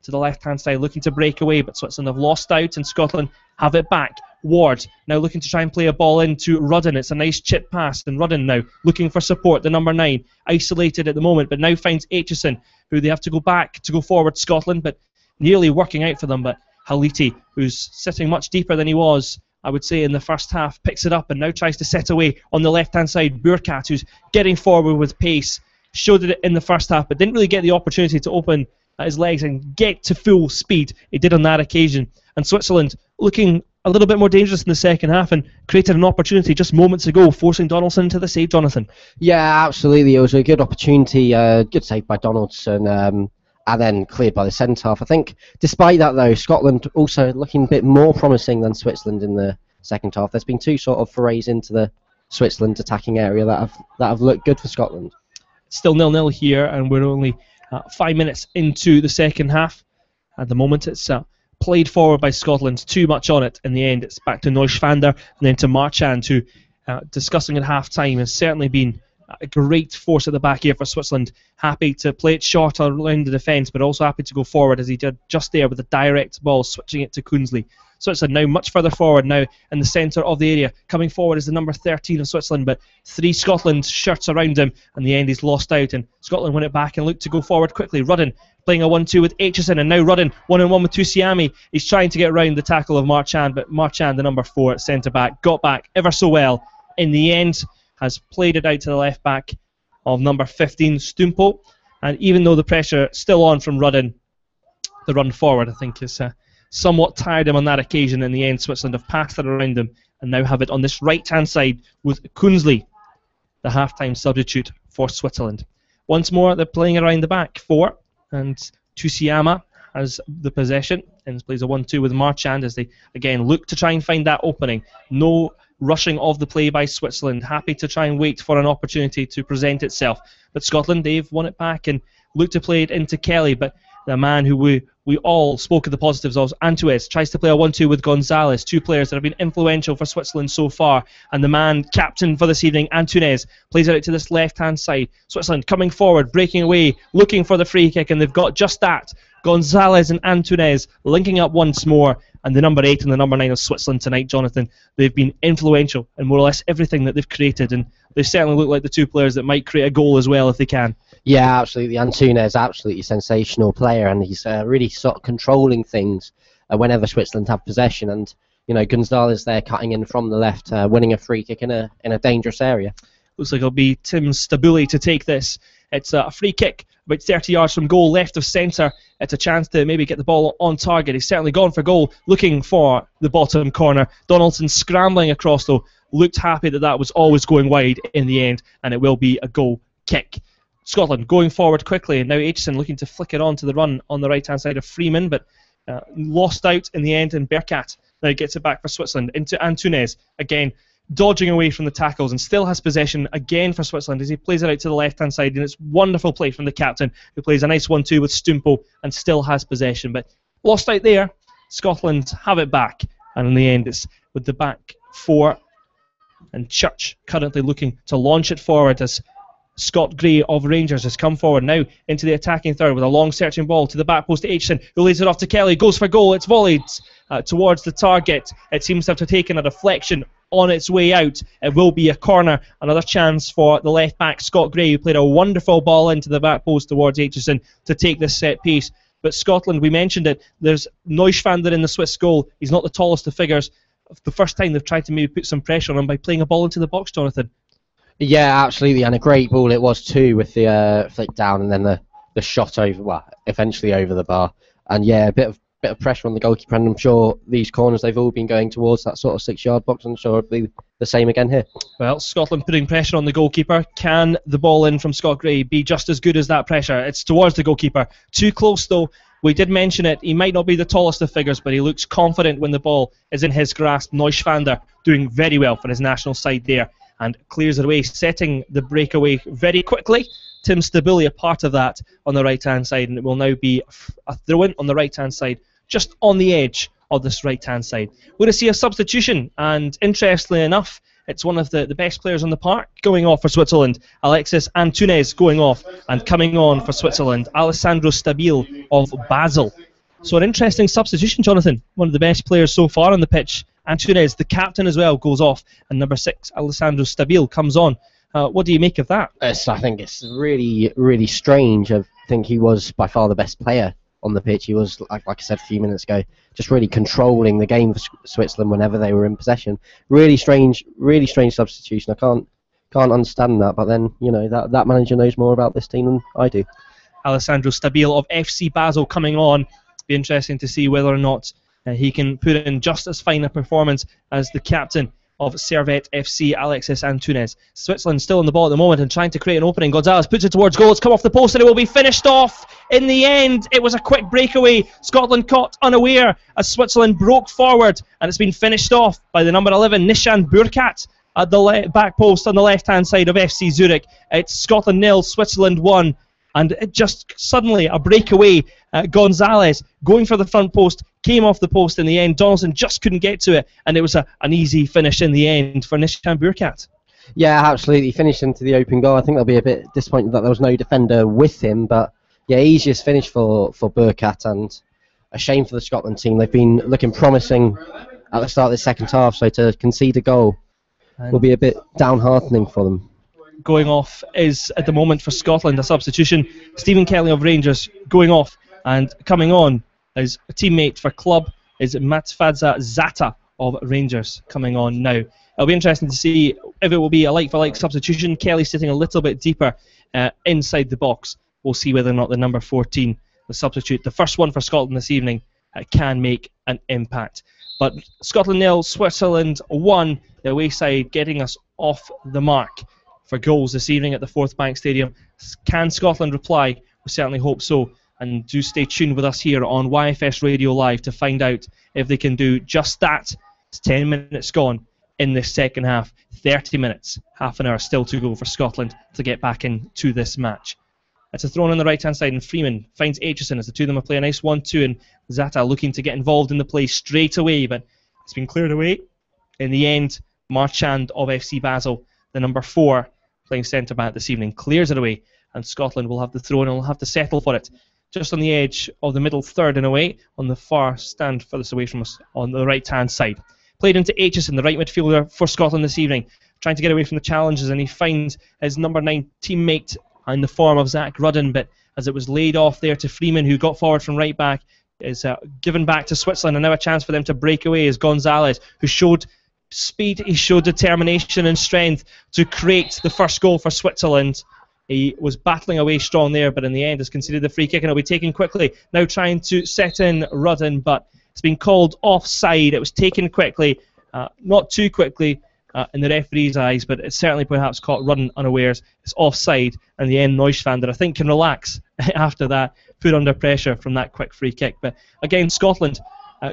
A: to the left-hand side, looking to break away, but Switzerland have lost out, and Scotland have it back. Ward now looking to try and play a ball into Rudden. It's a nice chip pass, and Rudden now looking for support, the number 9, isolated at the moment, but now finds Aitchison, who they have to go back to go forward, Scotland, but nearly working out for them, but Haliti, who's sitting much deeper than he was, I would say, in the first half, picks it up and now tries to set away on the left-hand side. Burkhardt, who's getting forward with pace, showed it in the first half, but didn't really get the opportunity to open his legs and get to full speed. He did on that occasion. And Switzerland looking a little bit more dangerous in the second half and created an opportunity just moments ago, forcing Donaldson to the save, Jonathan.
B: Yeah, absolutely. It was a good opportunity, good save by Donaldson, and then cleared by the centre half. I think, despite that though, Scotland also looking a bit more promising than Switzerland in the second half. There's been 2 sort of forays into the Switzerland attacking area that have looked good for Scotland.
A: Still 0-0 here, and we're only 5 minutes into the second half. At the moment, it's played forward by Scotland, too much on it. In the end, it's back to Neuschwander and then to Marchand, who, discussing at half-time, has certainly been a great force at the back here for Switzerland. Happy to play it short around the defence, but also happy to go forward, as he did just there with a direct ball, switching it to Kunzli. Switzerland now much further forward now in the centre of the area. Coming forward is the number 13 of Switzerland, but 3 Scotland shirts around him. In the end, he's lost out, and Scotland win it back and look to go forward quickly. Rudden playing a 1-2 with Aitchison, and now Rudden 1-on-1 with Tusiami. He's trying to get around the tackle of Marchand, but Marchand, the number 4 at centre back, got back ever so well. In the end, has played it out to the left back of number 15, Stumpo. And even though the pressure still on from Rudden, the run forward, I think, is somewhat tired him on that occasion. In the end, Switzerland have passed it around him and now have it on this right-hand side with Kunzli, the half-time substitute for Switzerland. Once more, they're playing around the back 4, and Tusiama has the possession and plays a 1-2 with Marchand as they, again, look to try and find that opening. No rushing of the play by Switzerland, happy to try and wait for an opportunity to present itself. But Scotland, they've won it back and look to play it into Kelly, but the man who we all spoke of the positives of, Antunes, tries to play a 1-2 with Gonzalez, 2 players that have been influential for Switzerland so far, and the man captain for this evening, Antunes, plays it out to this left-hand side. Switzerland coming forward, breaking away, looking for the free kick, and they've got just that. Gonzalez and Antunes linking up once more, and the number 8 and the number 9 of Switzerland tonight, Jonathan, they've been influential in more or less everything that they've created, and they certainly look like the 2 players that might create a goal as well if they can.
B: Yeah, absolutely. Antunes, absolutely sensational player, and he's really sort of controlling things whenever Switzerland have possession. And you know, Gonzalez there cutting in from the left, winning a free kick in a dangerous area.
A: Looks like it'll be Tim Stabuli to take this. It's a free kick about 30 yards from goal, left of centre. It's a chance to maybe get the ball on target. He's certainly gone for goal, looking for the bottom corner. Donaldson scrambling across, though, looked happy that was always going wide in the end, and it will be a goal kick. Scotland going forward quickly, and now Aitchison looking to flick it on to the run on the right-hand side of Freeman, but lost out in the end, and Burkhardt now gets it back for Switzerland into Antunes, again dodging away from the tackles, and still has possession again for Switzerland as he plays it out to the left-hand side, and it's wonderful play from the captain, who plays a nice 1-2 with Stumpo and still has possession, but lost out there. Scotland have it back, and in the end it's with the back 4, and Church currently looking to launch it forward as Scott Gray of Rangers has come forward now into the attacking third with a long searching ball to the back post to Aitchison, who lays it off to Kelly, goes for goal, it's volleyed towards the target. It seems to have taken a deflection on its way out. It will be a corner, another chance for the left back Scott Gray, who played a wonderful ball into the back post towards Aitchison to take this set piece. But Scotland, we mentioned it, there's Neuschwander in the Swiss goal. He's not the tallest of figures. The first time they've tried to maybe put some pressure on him by playing a ball into the box, Jonathan.
B: Yeah, absolutely, and a great ball it was too, with the flick down and then the shot over, well, eventually over the bar. And yeah, a bit of pressure on the goalkeeper, and I'm sure these corners, they've all been going towards that sort of 6-yard box. I'm sure it'll be the same again here. Well,
A: Scotland putting pressure on the goalkeeper. Can the ball in from Scott Gray be just as good as that pressure? It's towards the goalkeeper. Too close though. We did mention it. He might not be the tallest of figures, but he looks confident when the ball is in his grasp. Neuschwander doing very well for his national side there, and clears it away, setting the breakaway very quickly. Tim Stabili a part of that on the right-hand side, and it will now be a throw-in on the right-hand side, just on the edge of this right-hand side. We're going to see a substitution, and interestingly enough, it's one of the best players on the park going off for Switzerland. Alexis Antunes going off, and coming on for Switzerland, Alessandro Stabile of Basel. So an interesting substitution, Jonathan. One of the best players so far on the pitch. Antunes, the captain as well, goes off, and number 6, Alessandro Stabile, comes on. What do you make of that?
B: I think it's really, really strange. I think he was by far the best player on the pitch. He was, like I said a few minutes ago, just really controlling the game for Switzerland whenever they were in possession. Really strange substitution. I can't understand that, but then, that manager knows more about this team than I do.
A: Alessandro Stabile of FC Basel coming on. Be interesting to see whether or not he can put in just as fine a performance as the captain of Servette FC, Alexis Antunes. Switzerland still on the ball at the moment and trying to create an opening. Gonzalez puts it towards goal. It's come off the post and it will be finished off. In the end, it was a quick breakaway. Scotland caught unaware as Switzerland broke forward, and it's been finished off by the number 11, Nishan Burkhardt, at the back post on the left-hand side of FC Zurich. It's Scotland 0, Switzerland 1. And it just suddenly a breakaway. Gonzalez going for the front post, came off the post in the end. Donaldson just couldn't get to it, and it was an easy finish in the end for Nishan Burkhardt.
B: Yeah, absolutely. Finished into the open goal. I think they'll be a bit disappointed that there was no defender with him, but yeah, easiest finish for Burkhardt, and a shame for the Scotland team. They've been looking promising at the start of the second half, so to concede a goal will be a bit downheartening for them.
A: Going off is, at the moment for Scotland, a substitution. Stephen Kelly of Rangers going off, and coming on as a teammate for club is Matfadza Zata of Rangers coming on now. It'll be interesting to see if it will be a like-for-like substitution. Kelly sitting a little bit deeper inside the box. We'll see whether or not the number 14, the substitute, the first one for Scotland this evening, can make an impact. But Scotland 0, Switzerland 1, the away side getting us off the mark for goals this evening at the Forthbank Stadium. Can Scotland reply? We certainly hope so. And do stay tuned with us here on YFS Radio Live to find out if they can do just that. It's 10 minutes gone in this second half. 30 minutes, half an hour still to go for Scotland to get back into this match. It's a throw on the right-hand side, and Freeman finds Aitchison as the two of them play a nice 1-2, and Zata looking to get involved in the play straight away, but it's been cleared away. In the end, Marchand of FC Basel, the number 4, playing centre-back this evening, clears it away, and Scotland will have the throw and will have to settle for it. Just on the edge of the middle third in a way, on the far stand furthest away from us, on the right-hand side. Played into Aitchison, the right midfielder for Scotland this evening, trying to get away from the challenges, and he finds his number 9 teammate in the form of Zach Rudden, but as it was laid off there to Freeman, who got forward from right back, is given back to Switzerland, and now a chance for them to break away is Gonzalez, who showed speed, he showed determination and strength to create the first goal for Switzerland. He was battling away strong there, but in the end has conceded the free kick, and it'll be taken quickly. Now trying to set in Rudden, but it's been called offside. It was taken quickly, not too quickly in the referee's eyes, but it's certainly perhaps caught Rudden unawares. It's offside, and the end Neuschwander, I think, can relax after that, put under pressure from that quick free kick. But again, Scotland,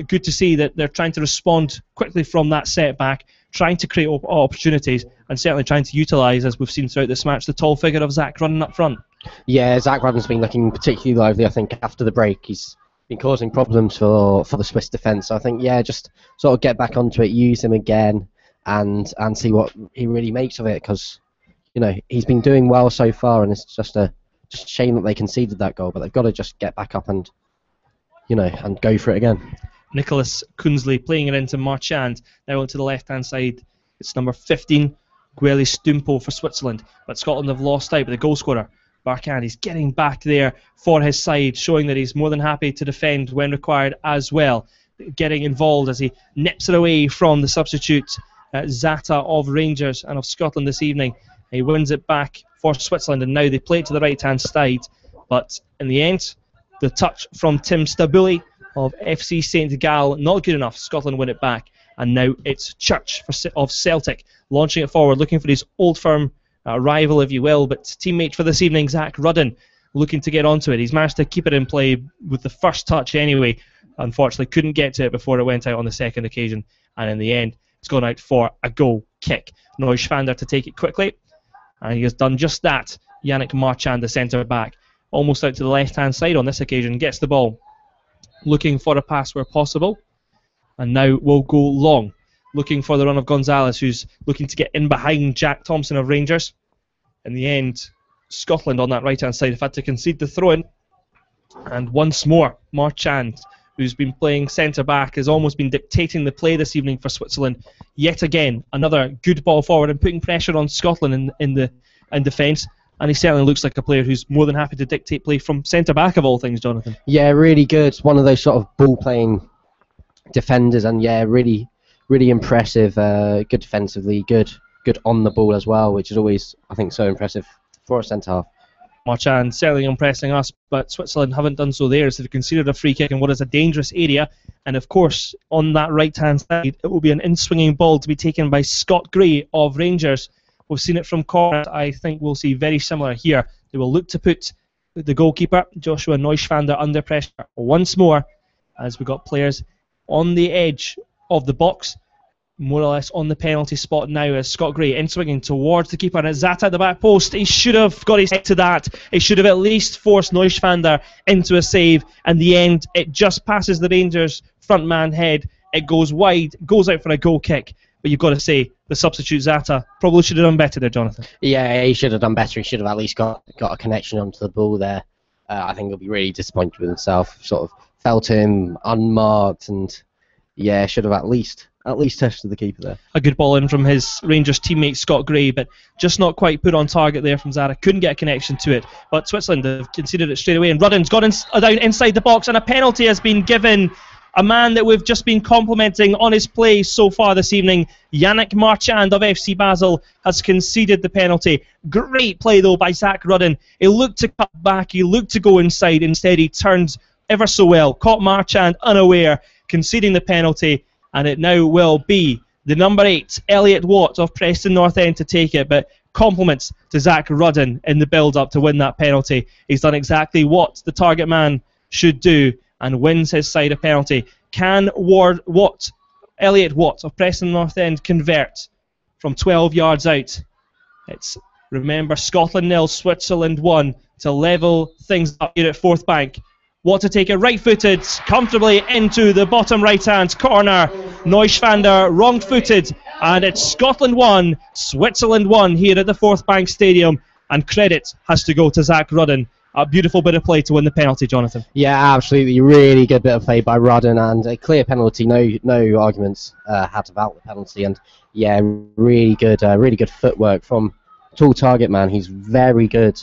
A: good to see that they're trying to respond quickly from that setback, trying to create opportunities, and certainly trying to utilise, as we've seen throughout this match, the tall figure of Zach Rudden up front.
B: Yeah, Zach Rudden's been looking particularly lively, I think, after the break. He's been causing problems for the Swiss defence. So I think, yeah, just sort of get back onto it, use him again, and see what he really makes of it, because, he's been doing well so far, and it's just a shame that they conceded that goal, but they've got to just get back up and, and go for it again.
A: Nicholas Kunsley playing it into Marchand. Now onto the left-hand side. It's number 15, Gueli Stumpo for Switzerland. But Scotland have lost out with the goal scorer, Barkan. He's getting back there for his side, showing that he's more than happy to defend when required as well. Getting involved as he nips it away from the substitute, Zata of Rangers and of Scotland this evening. He wins it back for Switzerland, and now they play it to the right-hand side. But in the end, the touch from Tim Stabile of FC St Gall, not good enough. Scotland win it back, and now it's Church of Celtic launching it forward, looking for his old firm rival, if you will, but teammate for this evening, Zach Rudden, looking to get onto it. He's managed to keep it in play with the first touch anyway. Unfortunately, couldn't get to it before it went out on the second occasion, and in the end, it's gone out for a goal kick. Neuschwander to take it quickly, and he has done just that. Yannick Marchand, the centre-back, almost out to the left-hand side on this occasion, gets the ball, looking for a pass where possible. And now we'll go long, looking for the run of Gonzalez, who's looking to get in behind Jack Thompson of Rangers. In the end, Scotland on that right-hand side have had to concede the throw-in. And once more, Marchand, who's been playing centre-back, has almost been dictating the play this evening for Switzerland. Yet again, another good ball forward and putting pressure on Scotland in defence. And he certainly looks like a player who's more than happy to dictate play from centre-back of all things, Jonathan.
B: Yeah, really good. One of those sort of ball-playing defenders, and yeah, really impressive. Good defensively, good on the ball as well, which is always, I think, so impressive for a centre-half.
A: Marchand certainly impressing us, but Switzerland haven't done so there, so they've considered a free kick in what is a dangerous area. And of course, on that right-hand side, it will be an in-swinging ball to be taken by Scott Gray of Rangers. We've seen it from corner. I think we'll see very similar here. They will look to put the goalkeeper, Joshua Neuschwander, under pressure once more, as we've got players on the edge of the box, more or less on the penalty spot now, as Scott Gray in swinging towards the keeper, and it's Zata at the back post. He should have got his head to that. He should have at least forced Neuschwander into a save. In the end, it just passes the Rangers front man head. It goes wide, goes out for a goal kick. But you've got to say, the substitute Zata probably should have done better there, Jonathan.
B: Yeah, he should have done better. He should have at least got a connection onto the ball there. I think he'll be really disappointed with himself. Sort of fell to him unmarked, and yeah, should have at least tested the keeper there.
A: A good ball in from his Rangers teammate Scott Gray, but just not quite put on target there from Zara. Couldn't get a connection to it. But Switzerland have conceded it straight away, and Rudden's got down inside the box, and a penalty has been given. A man that we've just been complimenting on his play so far this evening, Yannick Marchand of FC Basel, has conceded the penalty. Great play though by Zach Rudden. He looked to cut back, he looked to go inside. Instead he turns ever so well, caught Marchand unaware, conceding the penalty, and it now will be the number 8, Elliot Watt of Preston North End, to take it. But compliments to Zach Rudden in the build-up to win that penalty. He's done exactly what the target man should do, and wins his side a penalty. Can Elliot Watt of Preston North End convert from 12 yards out? It's, remember, Scotland 0, Switzerland 1 to level things up here at Forthbank. Watt to take it right-footed comfortably into the bottom right-hand corner. Neuschwander wrong-footed, and it's Scotland 1, Switzerland 1 here at the Forthbank Stadium. And credit has to go to Zach Rudden. A beautiful bit of play to win the penalty, Jonathan.
B: Yeah, absolutely. Really good bit of play by Rudden, and a clear penalty. No arguments had about the penalty. And yeah, really good footwork from tall target man. He's very good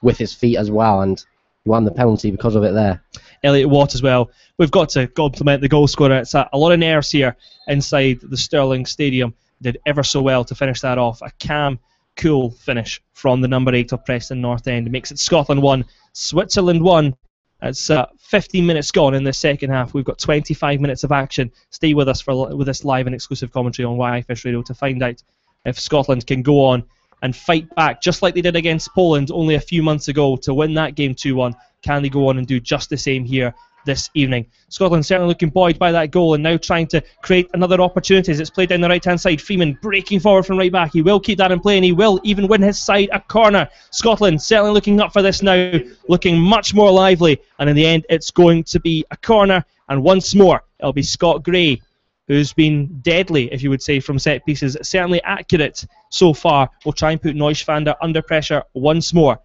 B: with his feet as well, and he won the penalty because of it there.
A: Elliot Watt as well. We've got to compliment the goal scorer. It's a lot of nerves here inside the Stirling Stadium. Did ever so well to finish that off. A calm, cool finish from the number 8 of Preston North End. Makes it Scotland 1, Switzerland 1. It's 15 minutes gone in the second half. We've got 25 minutes of action. Stay with us with this live and exclusive commentary on YFSRadio to find out if Scotland can go on and fight back, just like they did against Poland only a few months ago to win that game 2-1. Can they go on and do just the same here this evening? Scotland certainly looking buoyed by that goal and now trying to create another opportunity as it's played down the right-hand side. Freeman breaking forward from right back. He will keep that in play, and he will even win his side a corner. Scotland certainly looking up for this now, looking much more lively, and in the end it's going to be a corner, and once more it'll be Scott Gray, who's been deadly, if you would say, from set pieces. Certainly accurate so far. We'll try and put Neuschwander under pressure once more.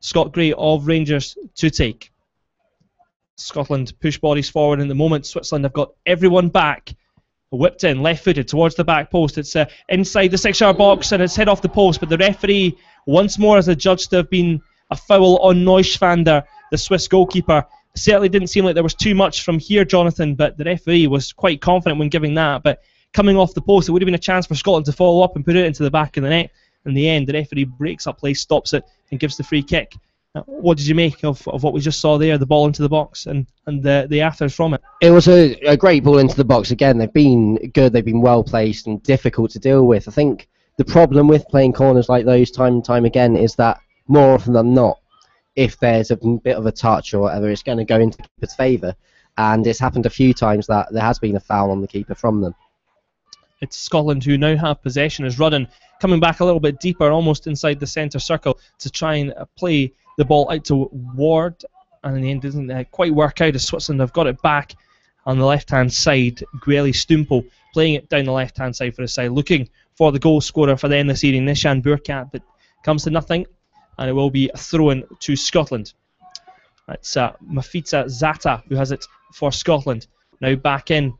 A: Scott Gray of Rangers to take. Scotland push bodies forward in the moment. Switzerland have got everyone back. Whipped in, left-footed towards the back post. It's inside the 6-yard box, and it's head off the post. But the referee once more has adjudged to have been a foul on Neuschwander, the Swiss goalkeeper. Certainly didn't seem like there was too much from here, Jonathan, but the referee was quite confident when giving that. But coming off the post, it would have been a chance for Scotland to follow up and put it into the back of the net. In the end, the referee breaks up play, stops it, and gives the free kick. What did you make of what we just saw there, the ball into the box and the afters from it?
B: It was a great ball into the box. Again, they've been good, they've been well placed and difficult to deal with. I think the problem with playing corners like those time and time again is that more often than not, if there's a bit of a touch or whatever, it's going to go into the keeper's favour. And it's happened a few times that there has been a foul on the keeper from them.
A: It's Scotland who now have possession as Rudden coming back a little bit deeper, almost inside the centre circle, to try and play the ball out to Ward, and in the end doesn't quite work out as Switzerland have got it back, on the left-hand side, Gweli Stumpo playing it down the left-hand side for his side, looking for the goal scorer for the end of the series, Nishan Burkat, but comes to nothing, and it will be a throw-in to Scotland. It's Mafita Zata who has it for Scotland. Now back in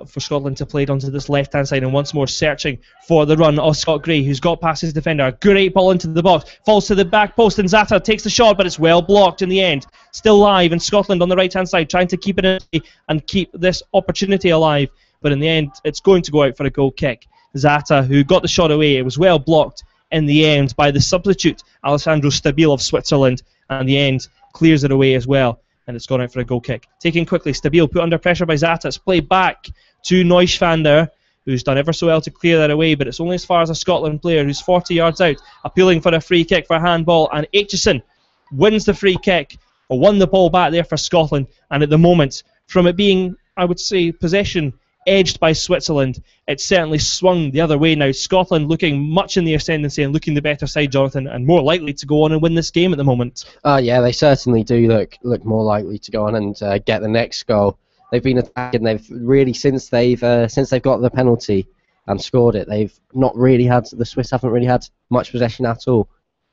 A: for Scotland to play it onto this left-hand side, and once more searching for the run of Scott Gray, who's got past his defender. Great ball into the box, falls to the back post, and Zata takes the shot, but it's well blocked in the end. Still live, and Scotland on the right-hand side trying to keep it in and keep this opportunity alive, but in the end it's going to go out for a goal kick. Zata, who got the shot away, it was well blocked in the end by the substitute Alessandro Stabile of Switzerland, and in the end clears it away as well, and it's gone out for a goal kick. Taking quickly, Stabile put under pressure by Zata. It's played back to Neuschwander, who's done ever so well to clear that away, but it's only as far as a Scotland player who's 40 yards out, appealing for a free kick for a handball, and Aitchison wins the free kick, or won the ball back there for Scotland, and at the moment, from it being, I would say, possession edged by Switzerland, it's certainly swung the other way now. Scotland looking much in the ascendancy and looking the better side, Jonathan, and more likely to go on and win this game at the moment.
B: Yeah, they certainly do look more likely to go on and get the next goal. They've been attacking. They've really since they've got the penalty and scored it. The Swiss haven't really had much possession at all.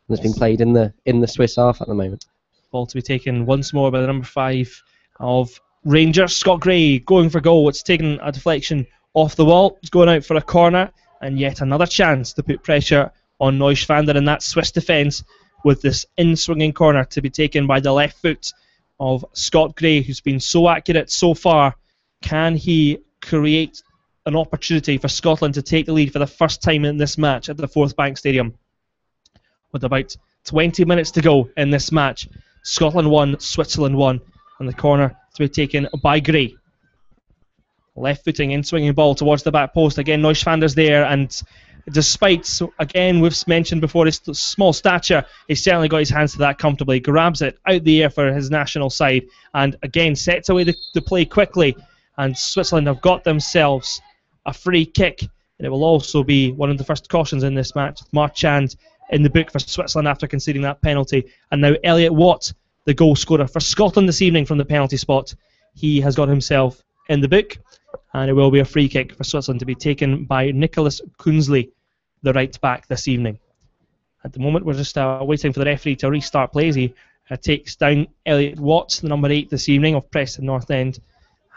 B: And it's been played in the Swiss half at the moment.
A: Ball to be taken once more by the number 5 of Rangers, Scott Gray, going for goal. It's taken a deflection off the wall. It's going out for a corner, and yet another chance to put pressure on Neuschwander in that Swiss defence, with this in-swinging corner to be taken by the left foot of Scott Gray, who's been so accurate so far. Can he create an opportunity for Scotland to take the lead for the first time in this match at the Forthbank Stadium? With about 20 minutes to go in this match, Scotland 1, Switzerland 1, and the corner to be taken by Gray. Left footing in swinging ball towards the back post. Again, Neuschwander's there, and despite, again, we've mentioned before his small stature, he's certainly got his hands to that comfortably. Grabs it out the air for his national side, and again sets away the play quickly, and Switzerland have got themselves a free kick, and it will also be one of the first cautions in this match. Marchand in the book for Switzerland after conceding that penalty, and now Elliot Watt, the goal scorer for Scotland this evening from the penalty spot. He has got himself in the book, and it will be a free kick for Switzerland to be taken by Nicholas Kunzli, the right back this evening. At the moment, we're just waiting for the referee to restart play as he takes down Elliot Watt, the number 8 this evening of Preston North End,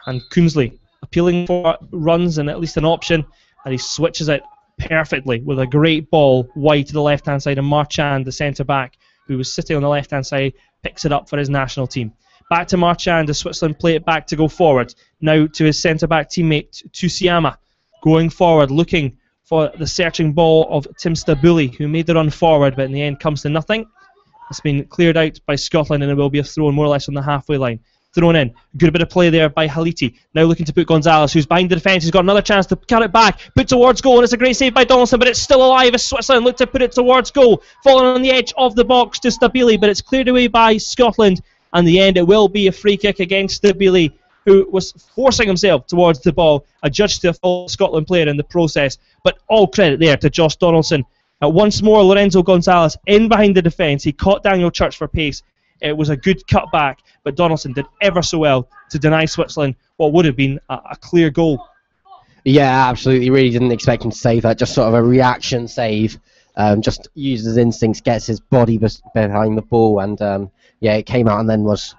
A: and Kunzli appealing for runs and at least an option, and he switches it perfectly with a great ball wide to the left-hand side, and Marchand, the centre-back, who was sitting on the left-hand side, picks it up for his national team. Back to Marchand as Switzerland play it back to go forward. Now to his centre-back teammate, Tusiama, going forward, looking for the searching ball of Tim Stabile, who made the run forward, but in the end comes to nothing. It's been cleared out by Scotland, and it will be a throw more or less on the halfway line. Thrown in. Good bit of play there by Haliti. Now looking to put Gonzalez, who's behind the defence. He's got another chance to cut it back. Put towards goal, and it's a great save by Donaldson, but it's still alive as Switzerland look to put it towards goal. Falling on the edge of the box to Stabile, but it's cleared away by Scotland. And in the end, it will be a free kick against Stabile, who was forcing himself towards the ball, adjudged to a full Scotland player in the process. But all credit there to Josh Donaldson. Once more, Lorenzo Gonzalez in behind the defence. He caught Daniel Church for pace. It was a good cutback, but Donaldson did ever so well to deny Switzerland what would have been a clear goal.
B: Yeah, absolutely. Really didn't expect him to save that. Just sort of a reaction save. Just used his instincts, gets his body behind the ball, and it came out and then was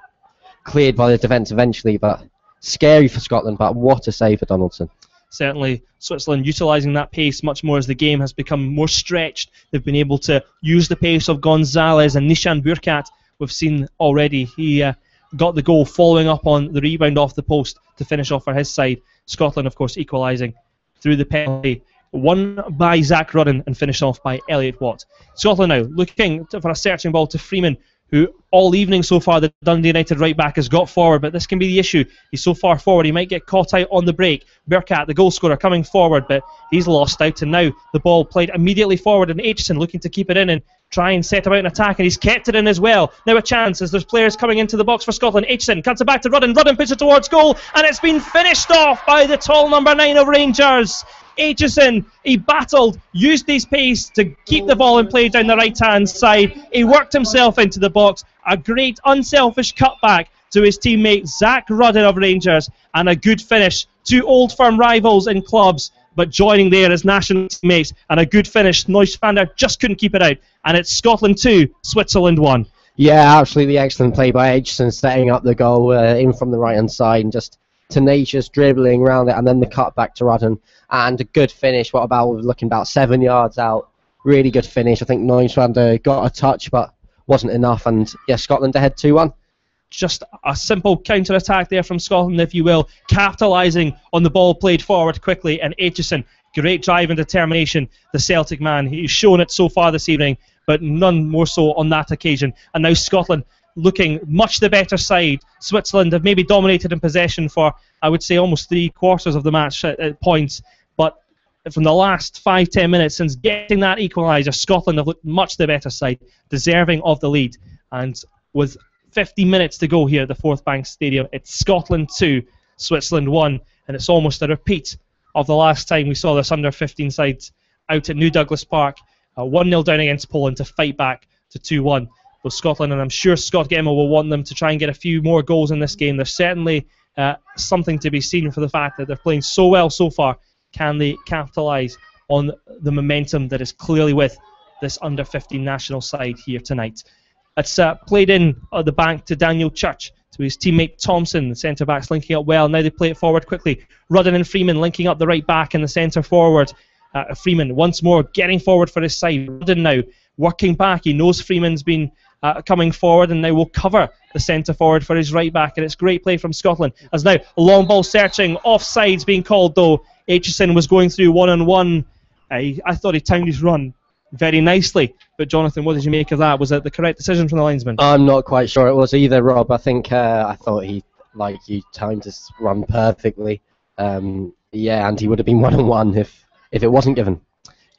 B: cleared by the defence eventually. But scary for Scotland, but what a save for Donaldson.
A: Certainly, Switzerland utilising that pace much more as the game has become more stretched. They've been able to use the pace of Gonzalez and Nishan Burkat. We've seen already he got the goal following up on the rebound off the post to finish off for his side. Scotland, of course, equalising through the penalty. Won by Zach Rudden and finished off by Elliot Watt. Scotland now looking for a searching ball to Freeman, who all evening so far the Dundee United right back has got forward, but this can be the issue. He's so far forward he might get caught out on the break. Burkat, the goal scorer, coming forward, but he's lost out, and now the ball played immediately forward, and Aitchison looking to keep it in and try and set about an attack, and he's kept it in as well. Now a chance as there's players coming into the box for Scotland. Aitchison cuts it back to Rudden. Rudden puts it towards goal, and it's been finished off by the tall number 9 of Rangers. Aitchison, he battled, used his pace to keep the ball in play down the right-hand side. He worked himself into the box. A great unselfish cutback to his teammate Zach Rudden of Rangers, and a good finish. Two old firm rivals in clubs, but joining there as national teammates, and a good finish. Neuschwander just couldn't keep it out, and it's Scotland 2, Switzerland 1.
B: Yeah, absolutely excellent play by Aitchison, setting up the goal in from the right-hand side, and just tenacious dribbling around it, and then the cut back to Rudden, and a good finish. What about looking about 7 yards out? Really good finish. I think Neuschwander got a touch, but wasn't enough, and yeah, Scotland ahead 2-1.
A: Just a simple counter-attack there from Scotland, if you will, capitalising on the ball played forward quickly, and Aitchison, great drive and determination, the Celtic man. He's shown it so far this evening, but none more so on that occasion. And now Scotland looking much the better side. Switzerland have maybe dominated in possession for, I would say, almost 3/4 of the match at points, but from the last 5-10 minutes since getting that equaliser, Scotland have looked much the better side, deserving of the lead. And with 50 minutes to go here at the Forthbank Stadium, it's Scotland 2, Switzerland 1, and it's almost a repeat of the last time we saw this under-15 side out at New Douglas Park, 1-0 down against Poland to fight back to 2-1. With Scotland, and I'm sure Scott Gemmell will want them to try and get a few more goals in this game. There's certainly something to be seen for the fact that they're playing so well so far. Can they capitalise on the momentum that is clearly with this under-15 national side here tonight? It's played in at the back to Daniel Church, to his teammate Thompson. The centre-backs linking up well. Now they play it forward quickly. Rudden and Freeman linking up the right back and the centre-forward. Freeman once more getting forward for his side. Rudden now working back. He knows Freeman's been coming forward, and now will cover the centre-forward for his right back. And it's great play from Scotland. As now a long ball searching. Offside's being called, though. Aitchison was going through one-on-one. I thought he timed his run very nicely. But Jonathan, what did you make of that? Was it the correct decision from the linesman?
B: I'm not quite sure it was either, Rob. I think I thought he timed his run perfectly. Yeah, and he would have been one-on-one if it wasn't given.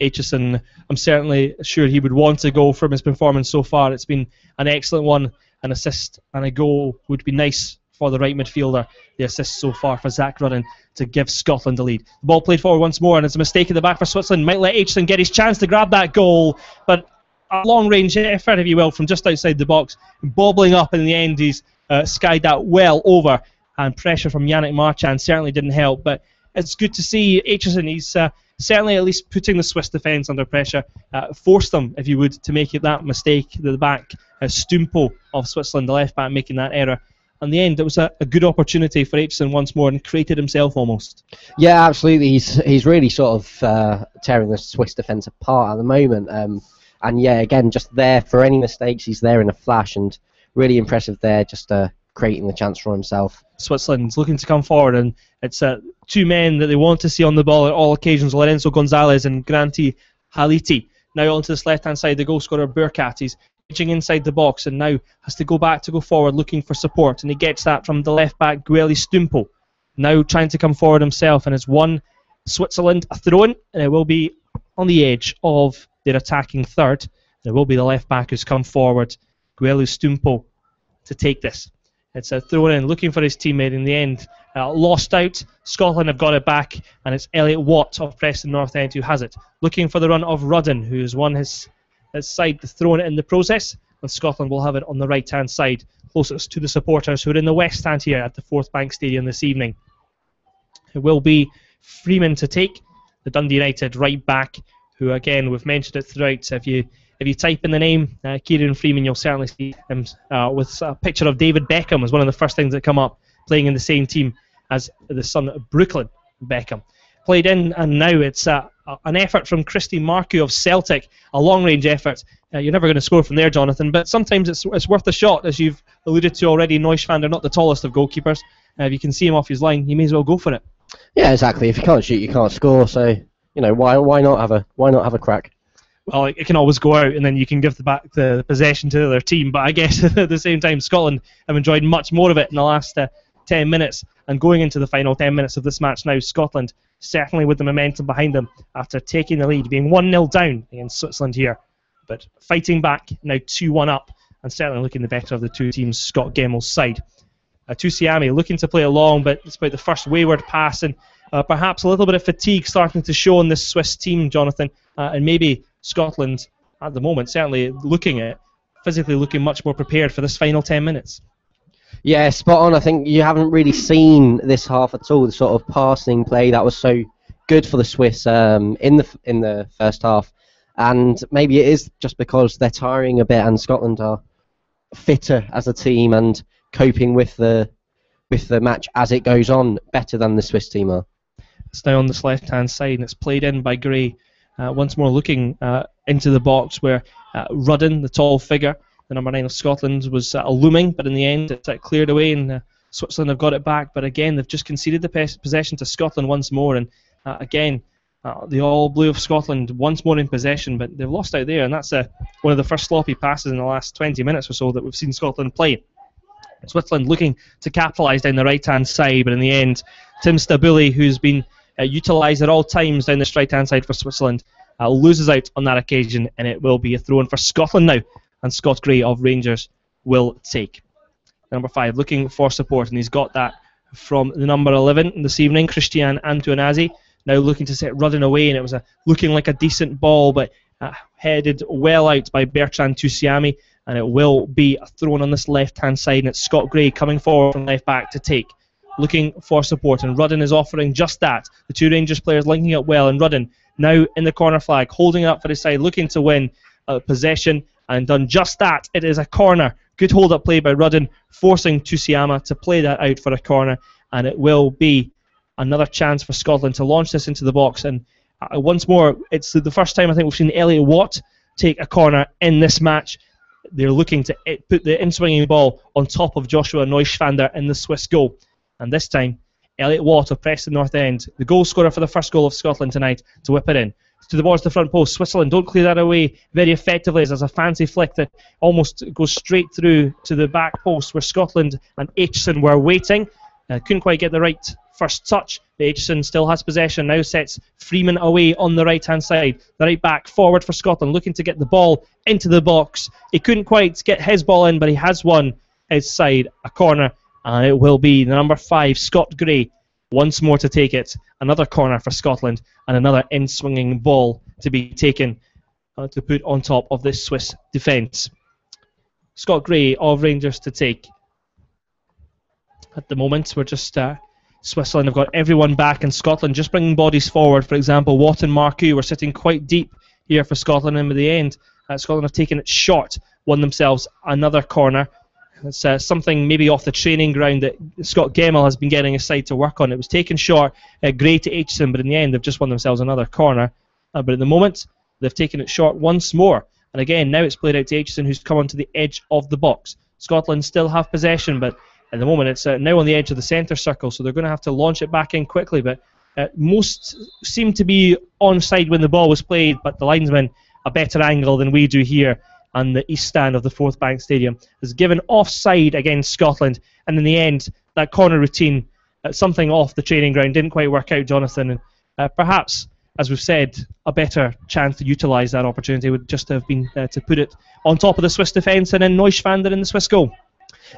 A: Aitchison, I'm certainly sure he would want to go from his performance so far. It's been an excellent one. An assist and a goal would be nice for the right midfielder. The assist so far for Zach Rudden to give Scotland the lead. The ball played forward once more, and it's a mistake at the back for Switzerland. Might let Aitchison get his chance to grab that goal, but a long-range effort, if you will, from just outside the box, bobbling up in the end. He's skied that well over, and pressure from Yannick Marchand certainly didn't help. But it's good to see Aitchison. He's certainly at least putting the Swiss defence under pressure, forced them, if you would, to make it that mistake at the back. Stumpo of Switzerland, the left back, making that error. In the end, it was a good opportunity for Aitchison once more, and created himself almost.
B: Yeah, absolutely. He's really sort of tearing the Swiss defence apart at the moment. And yeah, again, just there for any mistakes, he's there in a flash, and really impressive there, just creating the chance for himself.
A: Switzerland's looking to come forward, and it's two men that they want to see on the ball at all occasions, Lorenzo Gonzalez and Granti Haliti. Now onto this left-hand side, the goal scorer Burkhardt. He's edging inside the box and now has to go back to go forward looking for support, and he gets that from the left-back Gueli Stumpo. Now trying to come forward himself, and it's won Switzerland a throw-in, and it will be on the edge of their attacking third. It will be the left-back who's come forward, Gueli Stumpo, to take this. It's a throw-in, looking for his teammate. In the end, lost out. Scotland have got it back, and it's Elliot Watt of Preston North End who has it. Looking for the run of Rudden, who's won his side, throwing it in the process, and Scotland will have it on the right-hand side, closest to the supporters who are in the West Stand here at the Forthbank Stadium this evening. It will be Freeman to take, the Dundee United right back, who again, we've mentioned it throughout. If you type in the name Kieran Freeman, you'll certainly see him with a picture of David Beckham as one of the first things that come up, playing in the same team as the son of Brooklyn Beckham. Played in, and now it's an effort from Christy Marcoux of Celtic, a long-range effort. You're never going to score from there, Jonathan, but sometimes it's worth a shot, as you've alluded to already. Neuschwander, not the tallest of goalkeepers. If you can see him off his line, you may as well go for it. Yeah, exactly. If you can't shoot, you can't score. So why not have a crack? Well, it can always go out, and then you can give the possession to their team. But I guess at the same time, Scotland have enjoyed much more of it in the last 10 minutes. And going into the final 10 minutes of this match now, Scotland certainly with the momentum behind them after taking the lead, being 1-0 down against Switzerland here. But fighting back, now 2-1 up, and certainly looking the better of the two teams, Scott Gemmell's side. Tusiami looking to play along, but despite the first wayward pass, and perhaps a little bit of fatigue starting to show in this Swiss team, Jonathan, and maybe Scotland at the moment certainly physically looking much more prepared for this final 10 minutes.
B: Yeah, spot on. I think you haven't really seen this half at all. The sort of passing play that was so good for the Swiss in the first half, and maybe it is just because they're tiring a bit, and Scotland are fitter as a team and coping with the match as it goes on better than the Swiss team are.
A: It's now on this left-hand side, and it's played in by Gray. Once more looking into the box where Rudden, the tall figure, the number 9 of Scotland, was looming, but in the end it's cleared away, and Switzerland have got it back. But again, they've just conceded the possession to Scotland once more, and again, the all blue of Scotland once more in possession, but they've lost out there, and that's one of the first sloppy passes in the last 20 minutes or so that we've seen Scotland play. Switzerland looking to capitalise down the right-hand side, but in the end, Tim Stabile, who's been utilised at all times down this right-hand side for Switzerland, loses out on that occasion, and it will be a throw-in for Scotland now, and Scott Gray of Rangers will take. Number 5, looking for support, and he's got that from the number 11 this evening, Christian Antoinazzi, now looking to set Rudden away, and it was looking like a decent ball, but headed well out by Bertrand Tusiami, and it will be thrown on this left-hand side, and it's Scott Gray coming forward from left-back to take. Looking for support, and Rudden is offering just that. The two Rangers players linking up well, and Rudden now in the corner flag, holding it up for his side, looking to win possession, and done just that. It is a corner. Good hold-up play by Rudden, forcing Tusiama to play that out for a corner, and it will be another chance for Scotland to launch this into the box. And once more, it's the first time I think we've seen Elliot Watt take a corner in this match. They're looking to put the in-swinging ball on top of Joshua Neuschwander in the Swiss goal. And this time, Elliot Watt of Preston North End, the goal scorer for the first goal of Scotland tonight, to whip it in. To the balls to the front post. Switzerland don't clear that away very effectively, as there's a fancy flick that almost goes straight through to the back post where Scotland and Aitchison were waiting. Couldn't quite get the right first touch. Aitchison still has possession, now sets Freeman away on the right-hand side. The right back forward for Scotland, looking to get the ball into the box. He couldn't quite get his ball in, but he has won his side a corner, and it will be the number 5, Scott Gray, once more to take it. Another corner for Scotland, and another in-swinging ball to be taken to put on top of this Swiss defence. Scott Gray of Rangers to take. At the moment, we're just... Switzerland have got everyone back, and Scotland just bringing bodies forward. For example, Watt and Marcoux were sitting quite deep here for Scotland, and in the end, Scotland have taken it short, won themselves another corner. It's something maybe off the training ground that Scott Gemmell has been getting his side to work on. It was taken short, Gray to Aitchison, but in the end, they've just won themselves another corner. But at the moment, they've taken it short once more. And again, now it's played out to Aitchison, who's come onto the edge of the box. Scotland still have possession, but at the moment, it's now on the edge of the centre circle, so they're going to have to launch it back in quickly. But most seemed to be onside when the ball was played, but the linesman, a better angle than we do here on the east stand of the Forthbank Stadium, has given offside against Scotland. And in the end, that corner routine, something off the training ground, didn't quite work out, Jonathan. And perhaps, as we've said, a better chance to utilise that opportunity would just have been to put it on top of the Swiss defence and then Neuschwander in the Swiss goal.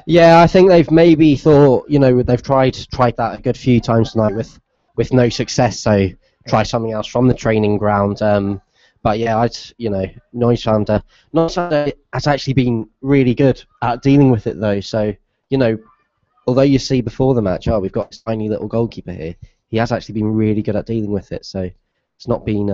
B: Yeah, I think they've maybe thought, they've tried that a good few times tonight with no success, so try something else from the training ground. But yeah, Neuschwander has actually been really good at dealing with it though, so, although you see before the match, we've got this tiny little goalkeeper here, he has actually been really good at dealing with it, so it's not been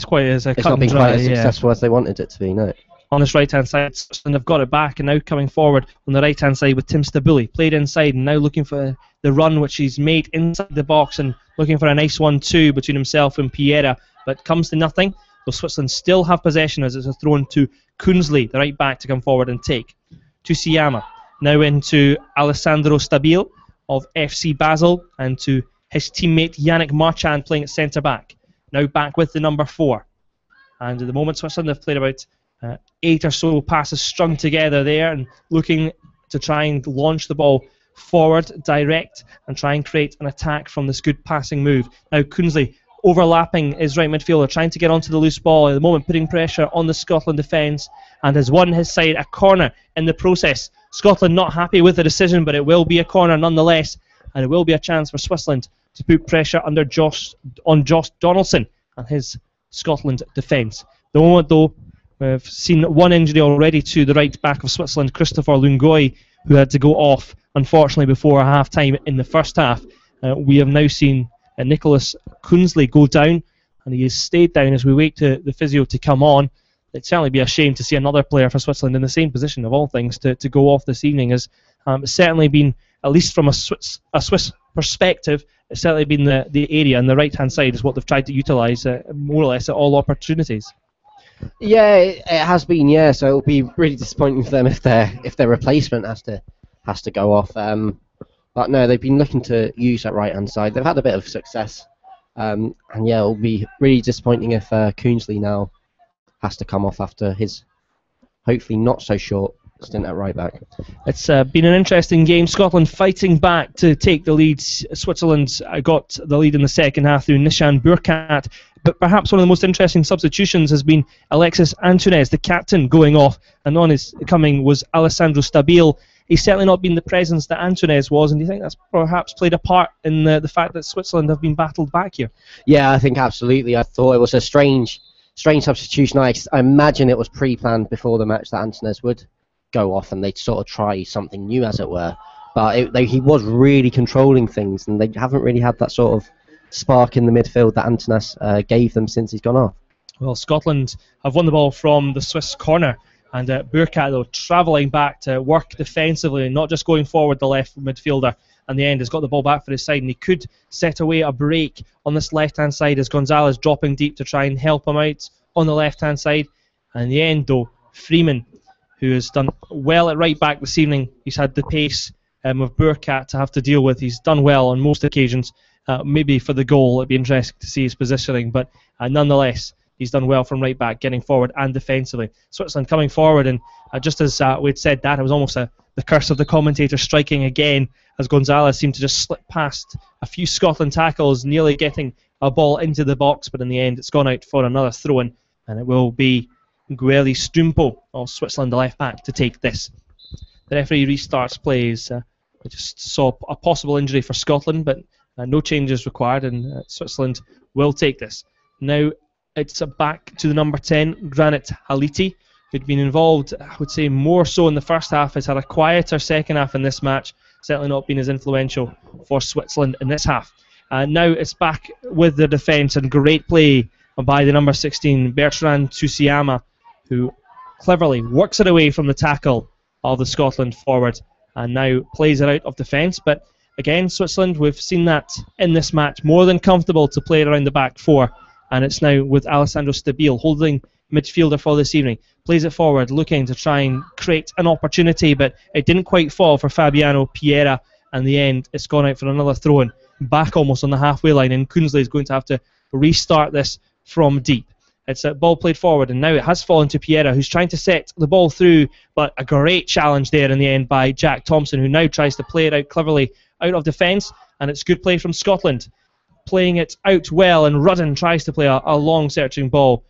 A: quite as
B: successful as they wanted it to be, no.
A: On this right-hand side, and they've got it back, and now coming forward on the right-hand side with Tim Stabile, played inside, and now looking for the run which he's made inside the box, and looking for a nice 1-2 between himself and Piera, but comes to nothing. So Switzerland still have possession as it's a thrown to Kunzli, the right back, to come forward and take. To Siyama, now into Alessandro Stabile of FC Basel, and to his teammate Yannick Marchand playing at centre-back. Now back with the number 4. And at the moment, Switzerland have played about 8 or so passes strung together there, and looking to try and launch the ball forward, direct, and try and create an attack from this good passing move. Now Kunzli overlapping his right midfielder, trying to get onto the loose ball, at the moment putting pressure on the Scotland defence, and has won his side a corner in the process. Scotland not happy with the decision, but it will be a corner nonetheless, and it will be a chance for Switzerland to put pressure under Josh Donaldson and his Scotland defence. The moment though, We've seen one injury already to the right back of Switzerland, Christopher Lungoy, who had to go off, unfortunately, before half-time in the first half. We have now seen Nicholas Kunsley go down, and he has stayed down as we wait to the physio to come on. It'd certainly be a shame to see another player for Switzerland in the same position, of all things, to go off this evening, as it's certainly been, at least from a Swiss perspective, it's certainly been the area on the right-hand side is what they've tried to utilise more or less at all opportunities.
B: Yeah, it has been. Yeah, so it'll be really disappointing for them if their replacement has to go off. But no, they've been looking to use that right-hand side. They've had a bit of success, and yeah, it'll be really disappointing if Kunsley now has to come off after his hopefully not so short stint at right back.
A: It's been an interesting game. Scotland fighting back to take the lead. Switzerland got the lead in the second half through Nishan Burkhardt. But perhaps one of the most interesting substitutions has been Alexis Antunes, the captain, going off, and on his coming was Alessandro Stabile. He's certainly not been the presence that Antunes was, and do you think that's perhaps played a part in the fact that Switzerland have been battled back here?
B: Yeah, I think absolutely. I thought it was a strange substitution. I imagine it was pre-planned before the match that Antunes would go off and they'd sort of try something new, as it were. But he was really controlling things, and they haven't really had that sort of spark in the midfield that Antunes gave them since he's gone off.
A: Well, Scotland have won the ball from the Swiss corner, and Burkhardt, though, travelling back to work defensively and not just going forward, the left midfielder. And the end has got the ball back for his side, and he could set away a break on this left-hand side as Gonzalez dropping deep to try and help him out on the left-hand side. And in the end, though, Freeman, who has done well at right back this evening, he's had the pace of Burkhardt to have to deal with. He's done well on most occasions. Maybe for the goal, it'd be interesting to see his positioning, but nonetheless, he's done well from right back, getting forward and defensively. Switzerland coming forward, and just as we'd said that, it was almost the curse of the commentator striking again, as Gonzalez seemed to just slip past a few Scotland tackles, nearly getting a ball into the box, but in the end, it's gone out for another throw-in, and it will be Gueli Strumpo of Switzerland, the left back, to take this. The referee restarts plays. We just saw a possible injury for Scotland, but no changes required, and Switzerland will take this. Now it's back to the number 10, Granit Haliti, who'd been involved, I would say, more so in the first half. Has had a quieter second half in this match, certainly not been as influential for Switzerland in this half. Now it's back with the defence, and great play by the number 16, Bertrand Tsuyama, who cleverly works it away from the tackle of the Scotland forward, and now plays it out of defence. But again, Switzerland, we've seen that in this match, more than comfortable to play it around the back four, and it's now with Alessandro Stabile holding midfielder for this evening. Plays it forward, looking to try and create an opportunity, but it didn't quite fall for Fabiano Piera, and in the end, it's gone out for another throw-in, back almost on the halfway line, and Kunsley is going to have to restart this from deep. It's a ball played forward, and now it has fallen to Piera, who's trying to set the ball through, but a great challenge there in the end by Jack Thompson, who now tries to play it out cleverly out of defence, and it's good play from Scotland, playing it out well, and Rudden tries to play a long searching ball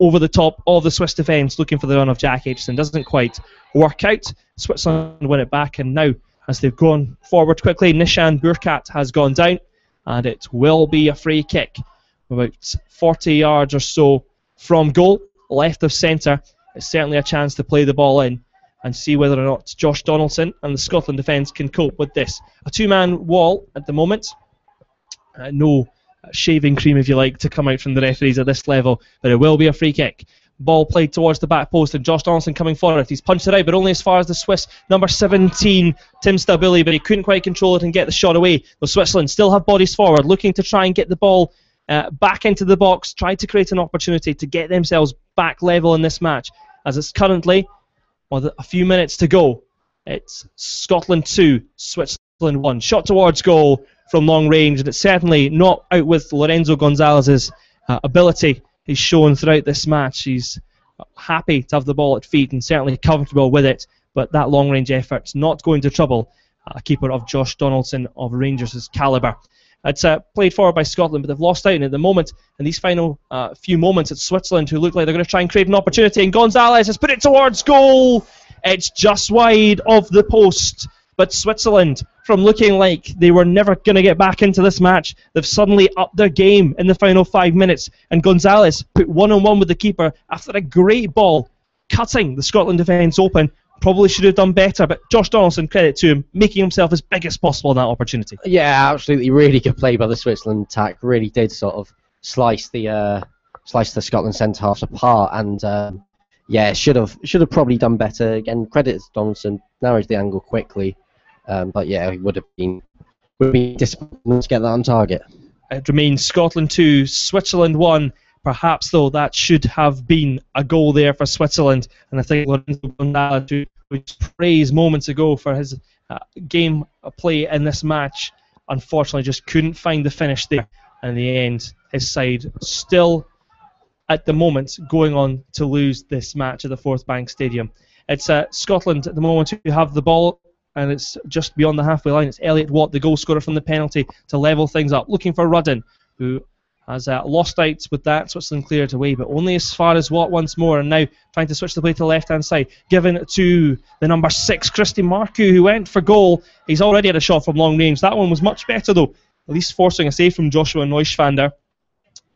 A: over the top of the Swiss defence, looking for the run of Jack Aitchison. Doesn't quite work out. Switzerland win it back, and now as they've gone forward quickly, Nishan Burkhardt has gone down, and it will be a free kick about 40 yards or so from goal, left of centre. It's certainly a chance to play the ball in and see whether or not Josh Donaldson and the Scotland defence can cope with this. A two-man wall at the moment. No shaving cream, if you like, to come out from the referees at this level, but it will be a free kick. Ball played towards the back post, and Josh Donaldson coming forward. He's punched it out, but only as far as the Swiss number 17, Tim Stabile, but he couldn't quite control it and get the shot away. The Switzerland still have bodies forward, looking to try and get the ball back into the box, try to create an opportunity to get themselves back level in this match. As it's currently, with a few minutes to go, it's Scotland 2, Switzerland 1. Shot towards goal from long range, and it's certainly not out with Lorenzo Gonzalez's ability he's shown throughout this match. He's happy to have the ball at feet and certainly comfortable with it, but that long range effort's not going to trouble a keeper of Josh Donaldson of Rangers' calibre. It's played forward by Scotland, but they've lost out, and at the moment, in these final few moments, it's Switzerland who look like they're going to try and create an opportunity, and Gonzalez has put it towards goal. It's just wide of the post, But Switzerland, from looking like they were never going to get back into this match, they've suddenly upped their game in the final 5 minutes. And Gonzalez put one-on-one with the keeper after a great ball, cutting the Scotland defence open. Probably should have done better, but Josh Donaldson, credit to him, making himself as big as possible in that opportunity.
B: Yeah, absolutely, really good play by the Switzerland attack. Really did sort of slice the Scotland centre halves apart, and yeah, should have probably done better. Again, credit to Donaldson, narrows the angle quickly, but yeah, it would have been disappointing to get that on target.
A: It remains Scotland 2, Switzerland 1. Perhaps, though, that should have been a goal there for Switzerland. And I think Lorenzo Gonzalez, who was praised moments ago for his game play in this match, unfortunately just couldn't find the finish there. And in the end, his side still, at the moment, going on to lose this match at the Forthbank Stadium. It's Scotland at the moment who have the ball, and it's just beyond the halfway line. It's Elliot Watt, the goal scorer from the penalty, to level things up, looking for Rudden, who has lost out with that. Switzerland cleared away, but only as far as Watt once more, and now trying to switch the play to the left-hand side, given to the number 6, Christy Marcoux, who went for goal. He's already had a shot from long range. That one was much better, though, at least forcing a save from Joshua Neuschwander.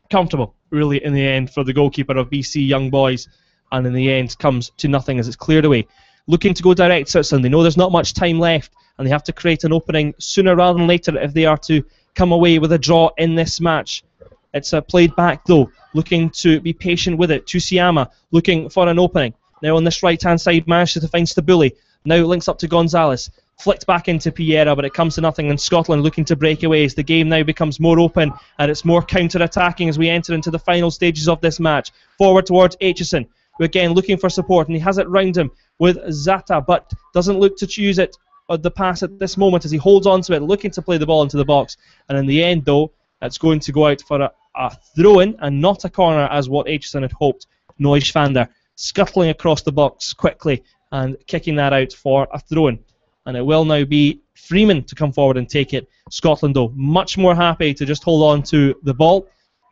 A: Comfortable, really, in the end, for the goalkeeper of BC Young Boys, and in the end comes to nothing as it's cleared away. Looking to go direct, Switzerland. They know there's not much time left, and they have to create an opening sooner rather than later if they are to come away with a draw in this match. It's played back, though, looking to be patient with it. Tusiama looking for an opening. Now on this right-hand side, manages to find Stabuli. Now links up to Gonzalez. Flicked back into Piera, but it comes to nothing. And Scotland looking to break away as the game now becomes more open and it's more counter-attacking as we enter into the final stages of this match. Forward towards Aitchison, who again looking for support, and he has it round him with Zata, but doesn't look to choose it, the pass at this moment as he holds on to it, looking to play the ball into the box. And in the end, though, it's going to go out for a throw-in and not a corner as what Aitchison had hoped. Neuschwander scuttling across the box quickly and kicking that out for a throw-in. And it will now be Freeman to come forward and take it. Scotland, though, much more happy to just hold on to the ball.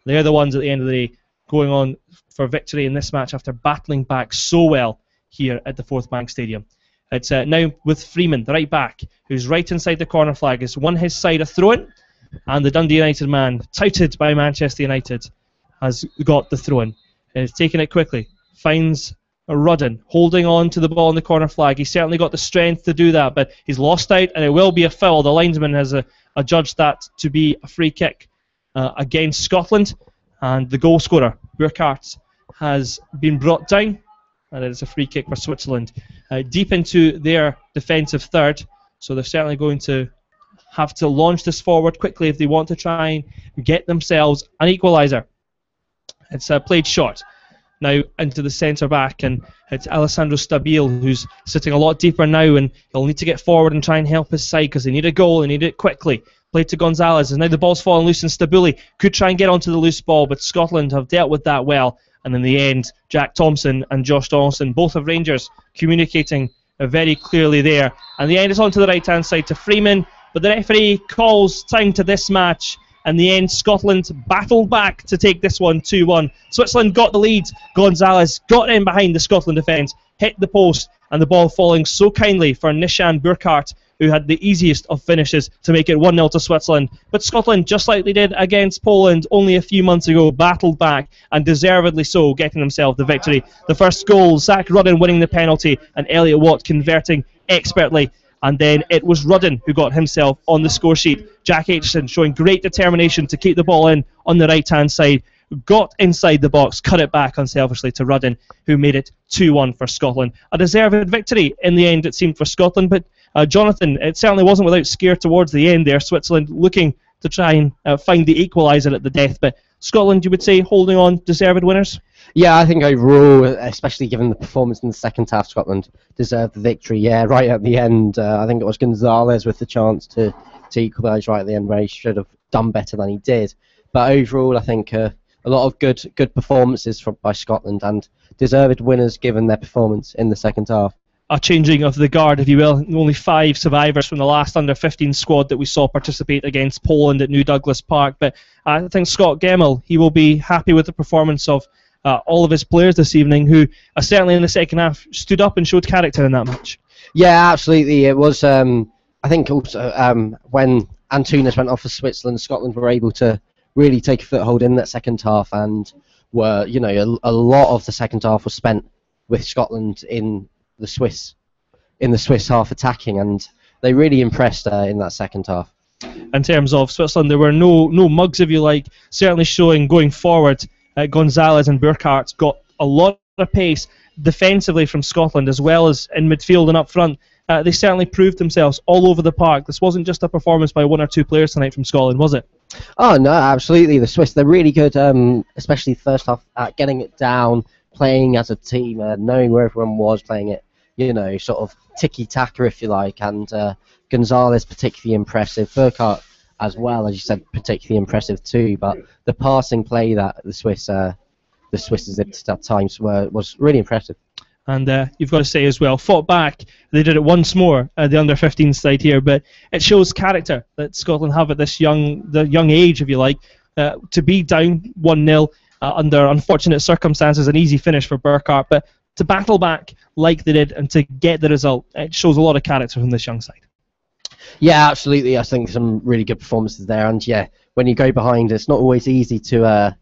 A: They're the ones at the end of the day going on for victory in this match after battling back so well here at the Forthbank Stadium. It's now with Freeman, the right back, who's right inside the corner flag. It's won his side a throw-in, and the Dundee United man, touted by Manchester United, has got the throw-in. He's taken it quickly, finds Rudden holding on to the ball in the corner flag. He's certainly got the strength to do that, but he's lost out, and it will be a foul. The linesman has adjudged that to be a free kick against Scotland, and the goal scorer, Burkhardt, has been brought down, and it is a free kick for Switzerland. Deep into their defensive third, so they're certainly going to have to launch this forward quickly if they want to try and get themselves an equaliser. It's played short now into the centre back, and it's Alessandro Stabile who's sitting a lot deeper now, and he'll need to get forward and try and help his side because they need a goal, they need it quickly. Played to Gonzalez, and now the ball's falling loose, and Stabile could try and get onto the loose ball, but Scotland have dealt with that well, and in the end, Jack Thompson and Josh Donaldson, both of Rangers, communicating very clearly there. And the end is onto the right-hand side to Freeman, but the referee calls time to this match. In the end, Scotland battled back to take this one 2-1. Switzerland got the lead. Gonzalez got in behind the Scotland defence, hit the post, and the ball falling so kindly for Nishan Burkhardt, who had the easiest of finishes to make it 1-0 to Switzerland. But Scotland, just like they did against Poland only a few months ago, battled back, and deservedly so, getting themselves the victory. The first goal, Zach Rudden winning the penalty, and Elliot Watt converting expertly. And then it was Rudden who got himself on the score sheet. Jack Aitchison showing great determination to keep the ball in on the right-hand side. Got inside the box, cut it back unselfishly to Rudden, who made it 2-1 for Scotland. A deserved victory in the end, it seemed, for Scotland. But Jonathan, it certainly wasn't without scare towards the end there. Switzerland looking to try and find the equaliser at the death. But Scotland, you would say, holding on, deserved winners?
B: Yeah, I think overall, especially given the performance in the second half, Scotland deserved the victory. Yeah, right at the end, I think it was Gonzalez with the chance to equalise right at the end, where he should have done better than he did. But overall, I think a lot of good performances by Scotland, and deserved winners given their performance in the second half.
A: A changing of the guard, if you will. Only 5 survivors from the last under-15 squad that we saw participate against Poland at New Douglas Park. But I think Scott Gemmell, he will be happy with the performance of all of his players this evening, who certainly in the second half stood up and showed character in that match.
B: Yeah, absolutely. It was. I think also when Antunes went off for Switzerland, Scotland were able to really take a foothold in that second half, and were a lot of the second half was spent with Scotland in the Swiss half attacking, and they really impressed in that second half.
A: In terms of Switzerland, there were no mugs, if you like, certainly showing going forward. Gonzalez and Burkhardt got a lot of pace defensively from Scotland, as well as in midfield and up front. They certainly proved themselves all over the park. This wasn't just a performance by one or two players tonight from Scotland, was it?
B: Oh, no, absolutely. The Swiss, they're really good, especially first half, at getting it down, playing as a team, knowing where everyone was, playing it, sort of tiki-taka, if you like, and Gonzalez particularly impressive. Burkhardt, as well, as you said, particularly impressive too, but the passing play that the Swiss exhibited at times was really impressive.
A: And you've got to say as well, fought back. They did it once more, the under-15 side here, but it shows character that Scotland have at the young age, if you like, to be down 1-0 under unfortunate circumstances, an easy finish for Burkhardt, but to battle back like they did and to get the result, it shows a lot of character from this young side.
B: Yeah, absolutely. I think some really good performances there, and yeah, when you go behind, it's not always easy to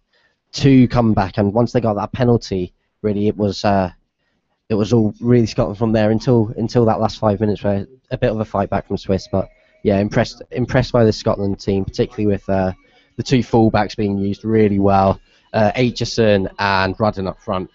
B: come back. And once they got that penalty, really, it was all really Scotland from there until that last 5 minutes, where a bit of a fight back from Swiss. But yeah, impressed by the Scotland team, particularly with the two fullbacks being used really well, Aitchison and Rudden up front.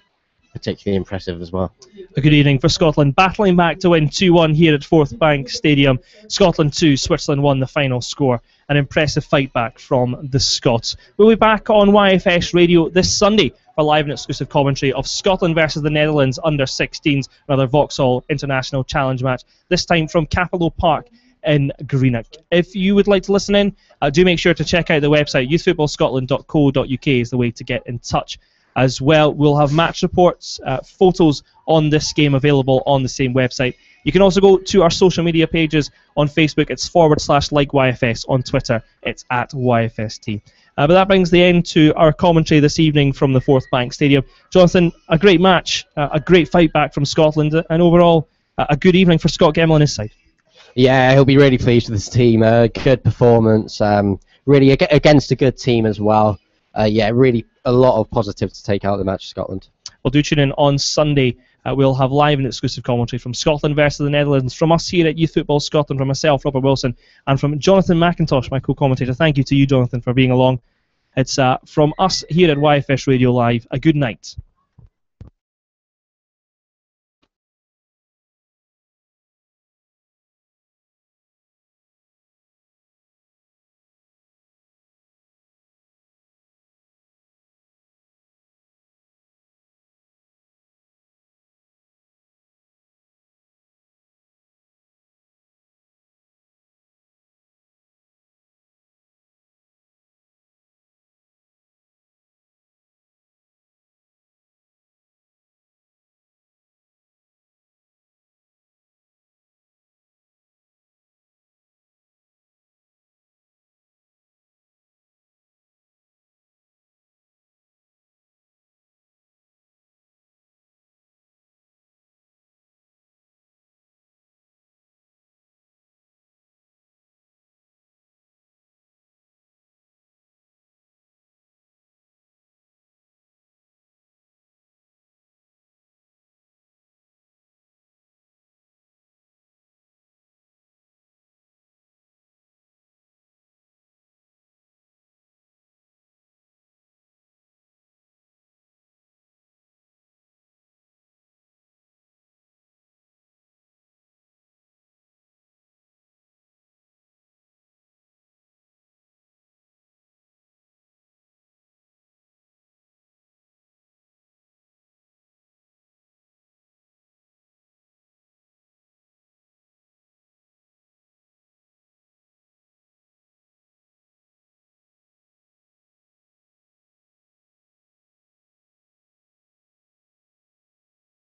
B: Particularly impressive as well.
A: A good evening for Scotland, battling back to win 2-1 here at Forthbank Stadium. Scotland 2, Switzerland 1, the final score. An impressive fight back from the Scots. We'll be back on YFS Radio this Sunday for live and exclusive commentary of Scotland versus the Netherlands under-16s, another Vauxhall International Challenge match, this time from Capello Park in Greenock. If you would like to listen in, do make sure to check out the website. youthfootballscotland.co.uk is the way to get in touch. As well, we'll have match reports, photos on this game available on the same website. You can also go to our social media pages on Facebook. It's /like YFS. On Twitter, it's @YFST. But that brings the end to our commentary this evening from the Forthbank Stadium. Jonathan, a great match, a great fight back from Scotland, and overall, a good evening for Scott Gemmell and his side.
B: Yeah, he'll be really pleased with his team. Good performance, really against a good team as well. Yeah, really a lot of positive to take out of the match, Scotland.
A: Well, do tune in on Sunday. We'll have live and exclusive commentary from Scotland versus the Netherlands, from us here at Youth Football Scotland, from myself, Robert Wilson, and from Jonathan McIntosh, my co-commentator. Thank you to you, Jonathan, for being along. It's from us here at YFS Radio Live. A good night.